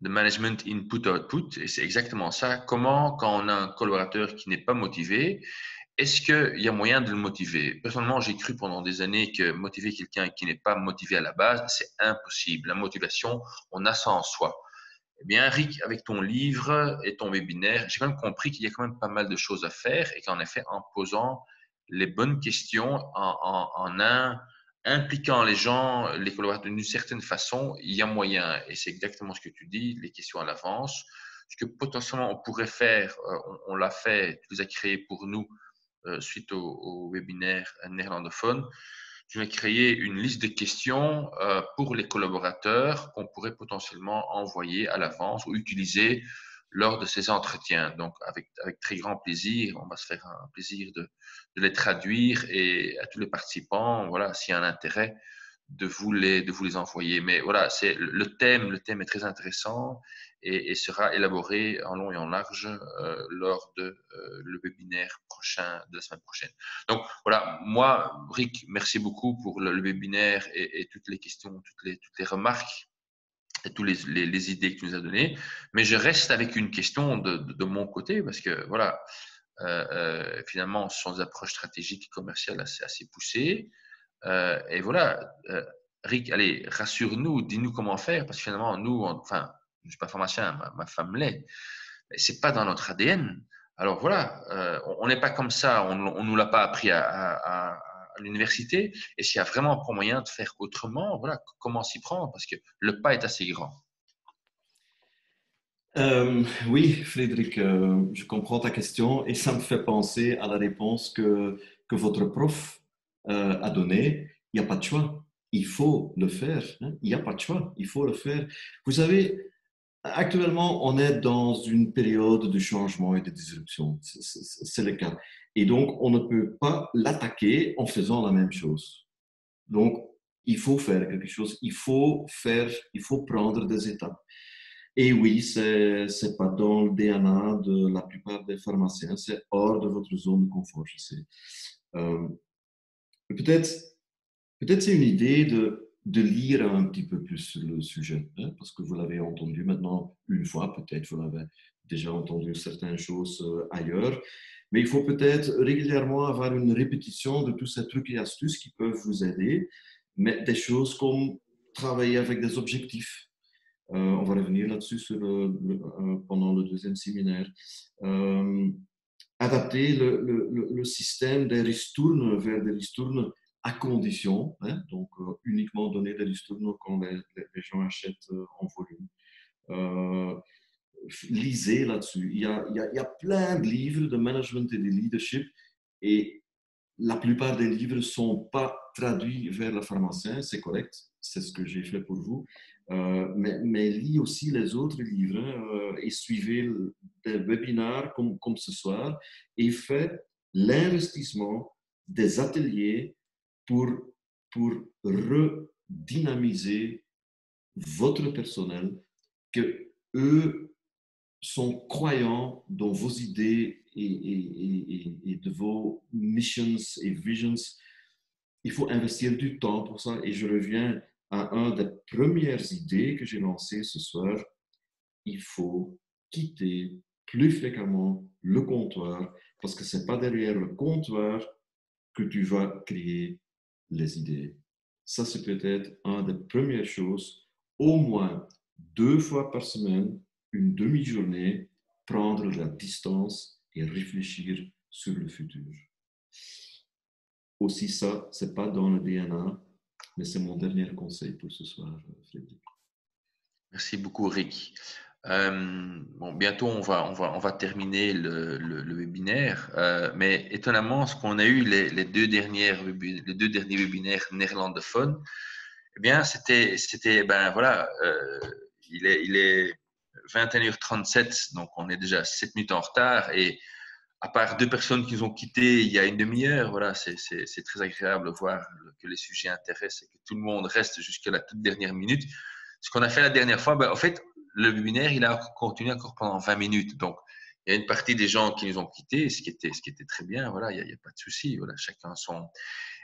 de management input-output. Et c'est exactement ça. Comment, quand on a un collaborateur qui n'est pas motivé, est-ce qu'il y a moyen de le motiver? Personnellement, j'ai cru pendant des années que motiver quelqu'un qui n'est pas motivé à la base, c'est impossible. La motivation, on a ça en soi. Eh bien, Rick, avec ton livre et ton webinaire, j'ai quand même compris qu'il y a quand même pas mal de choses à faire et qu'en effet, en posant les bonnes questions, impliquant les gens, les collaborateurs d'une certaine façon, il y a moyen. Et c'est exactement ce que tu dis, les questions à l'avance. Ce que potentiellement on pourrait faire, on l'a fait, tu les as créés pour nous suite au webinaire néerlandophone. Je vais créer une liste de questions pour les collaborateurs qu'on pourrait potentiellement envoyer à l'avance ou utiliser lors de ces entretiens. Donc, avec très grand plaisir, on va se faire un plaisir de les traduire et à tous les participants, voilà, s'il y a un intérêt, de vous les envoyer. Mais voilà, c'est le thème est très intéressant et sera élaboré en long et en large lors de le webinaire prochain de la semaine prochaine. Donc voilà, moi, Rick, merci beaucoup pour le webinaire et toutes les questions, toutes les remarques et toutes les idées que tu nous as données. Mais je reste avec une question de mon côté parce que voilà, finalement, ce sont des approches stratégiques et commerciales assez poussées. Et voilà, Rick, allez, rassure-nous, dis-nous comment faire, parce que finalement, nous, enfin, je ne suis pas pharmacien, ma femme l'est, mais ce n'est pas dans notre ADN. Alors voilà, on n'est pas comme ça, on ne nous l'a pas appris à l'université. Et s'il y a vraiment pas moyen de faire autrement, voilà, comment s'y prendre, parce que le pas est assez grand. Oui, Frédéric, je comprends ta question et ça me fait penser à la réponse que votre prof a donnée. Il n'y a pas de choix. Il faut le faire. Hein. Il n'y a pas de choix. Il faut le faire. Vous savez, actuellement, on est dans une période de changement et de disruption. C'est le cas. Et donc, on ne peut pas l'attaquer en faisant la même chose. Donc, il faut faire quelque chose. Il faut prendre des étapes. Et oui, c'est pas dans le DNA de la plupart des pharmaciens, c'est hors de votre zone de confort, je sais. Euh, peut-être c'est une idée de lire un petit peu plus sur le sujet, hein, parce que vous l'avez entendu maintenant une fois, peut-être vous l'avez déjà entendu certaines choses ailleurs, mais il faut peut-être régulièrement avoir une répétition de tous ces trucs et astuces qui peuvent vous aider, mais des choses comme travailler avec des objectifs. On va revenir là-dessus pendant le deuxième séminaire. Adapter le système des ristournes vers des ristournes à condition, hein, donc uniquement donner des ristournes quand les gens achètent en volume. Lisez là-dessus. Il y a plein de livres de management et de leadership et la plupart des livres ne sont pas traduits vers le pharmacien, c'est correct, c'est ce que j'ai fait pour vous. Mais lis aussi les autres livres et suivez des webinaires comme ce soir et faites l'investissement des ateliers pour redynamiser votre personnel, que eux sont croyants dans vos idées et de vos missions et visions. Il faut investir du temps pour ça. Et je reviens à une des premières idées que j'ai lancées ce soir. Il faut quitter plus fréquemment le comptoir parce que ce n'est pas derrière le comptoir que tu vas créer les idées. Ça, c'est peut-être une des premières choses. Au moins 2 fois par semaine, une demi-journée, prendre la distance et réfléchir sur le futur. Aussi ça, ce n'est pas dans le DNA, mais c'est mon dernier conseil pour ce soir, Frédéric. Merci beaucoup, Rick. Bon, bientôt, on va terminer le webinaire, mais étonnamment, ce qu'on a eu les deux derniers webinaires néerlandophones, eh bien, c'était ben voilà, il est 21h37, donc on est déjà 7 minutes en retard et à part 2 personnes qui nous ont quittés il y a une demi-heure, voilà, c'est très agréable de voir que les sujets intéressent et que tout le monde reste jusqu'à la toute dernière minute. Ce qu'on a fait la dernière fois, ben, en fait, le webinaire, il a continué encore pendant 20 minutes. Donc, il y a une partie des gens qui nous ont quittés, ce qui était très bien. Voilà, il n'y a pas de souci. Voilà, chacun son.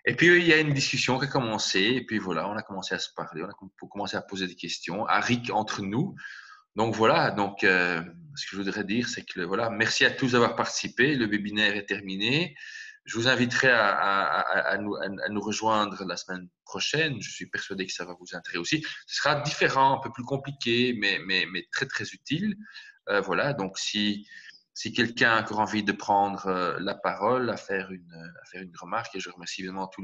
Et puis, il y a une discussion qui a commencé. Et puis, voilà, on a commencé à se parler. On a commencé à poser des questions. À Rick, entre nous, Donc voilà, donc, ce que je voudrais dire, c'est que voilà, merci à tous d'avoir participé. Le webinaire est terminé. Je vous inviterai à nous rejoindre la semaine prochaine. Je suis persuadé que ça va vous intéresser aussi. Ce sera différent, un peu plus compliqué, mais très, très utile. Voilà, donc si quelqu'un a encore envie de prendre la parole, à faire une remarque, et je remercie évidemment tous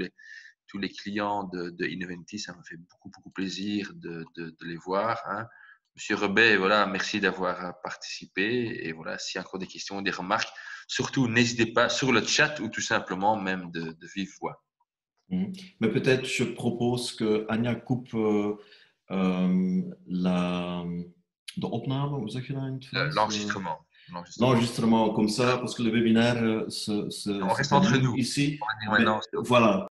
les clients de Innoventis, ça me fait beaucoup, beaucoup plaisir de les voir. Hein. Monsieur Rebet, voilà, merci d'avoir participé. Et voilà, s'il y a encore des questions, des remarques, surtout n'hésitez pas sur le chat ou tout simplement même de vive voix. Mais peut-être je propose que Anja coupe de opname, hoe zeg je dat in het Frans? L'enregistrement. L'enregistrement comme ça, parce que le webinaire se on reste entre nous. ici. Maintenant, voilà.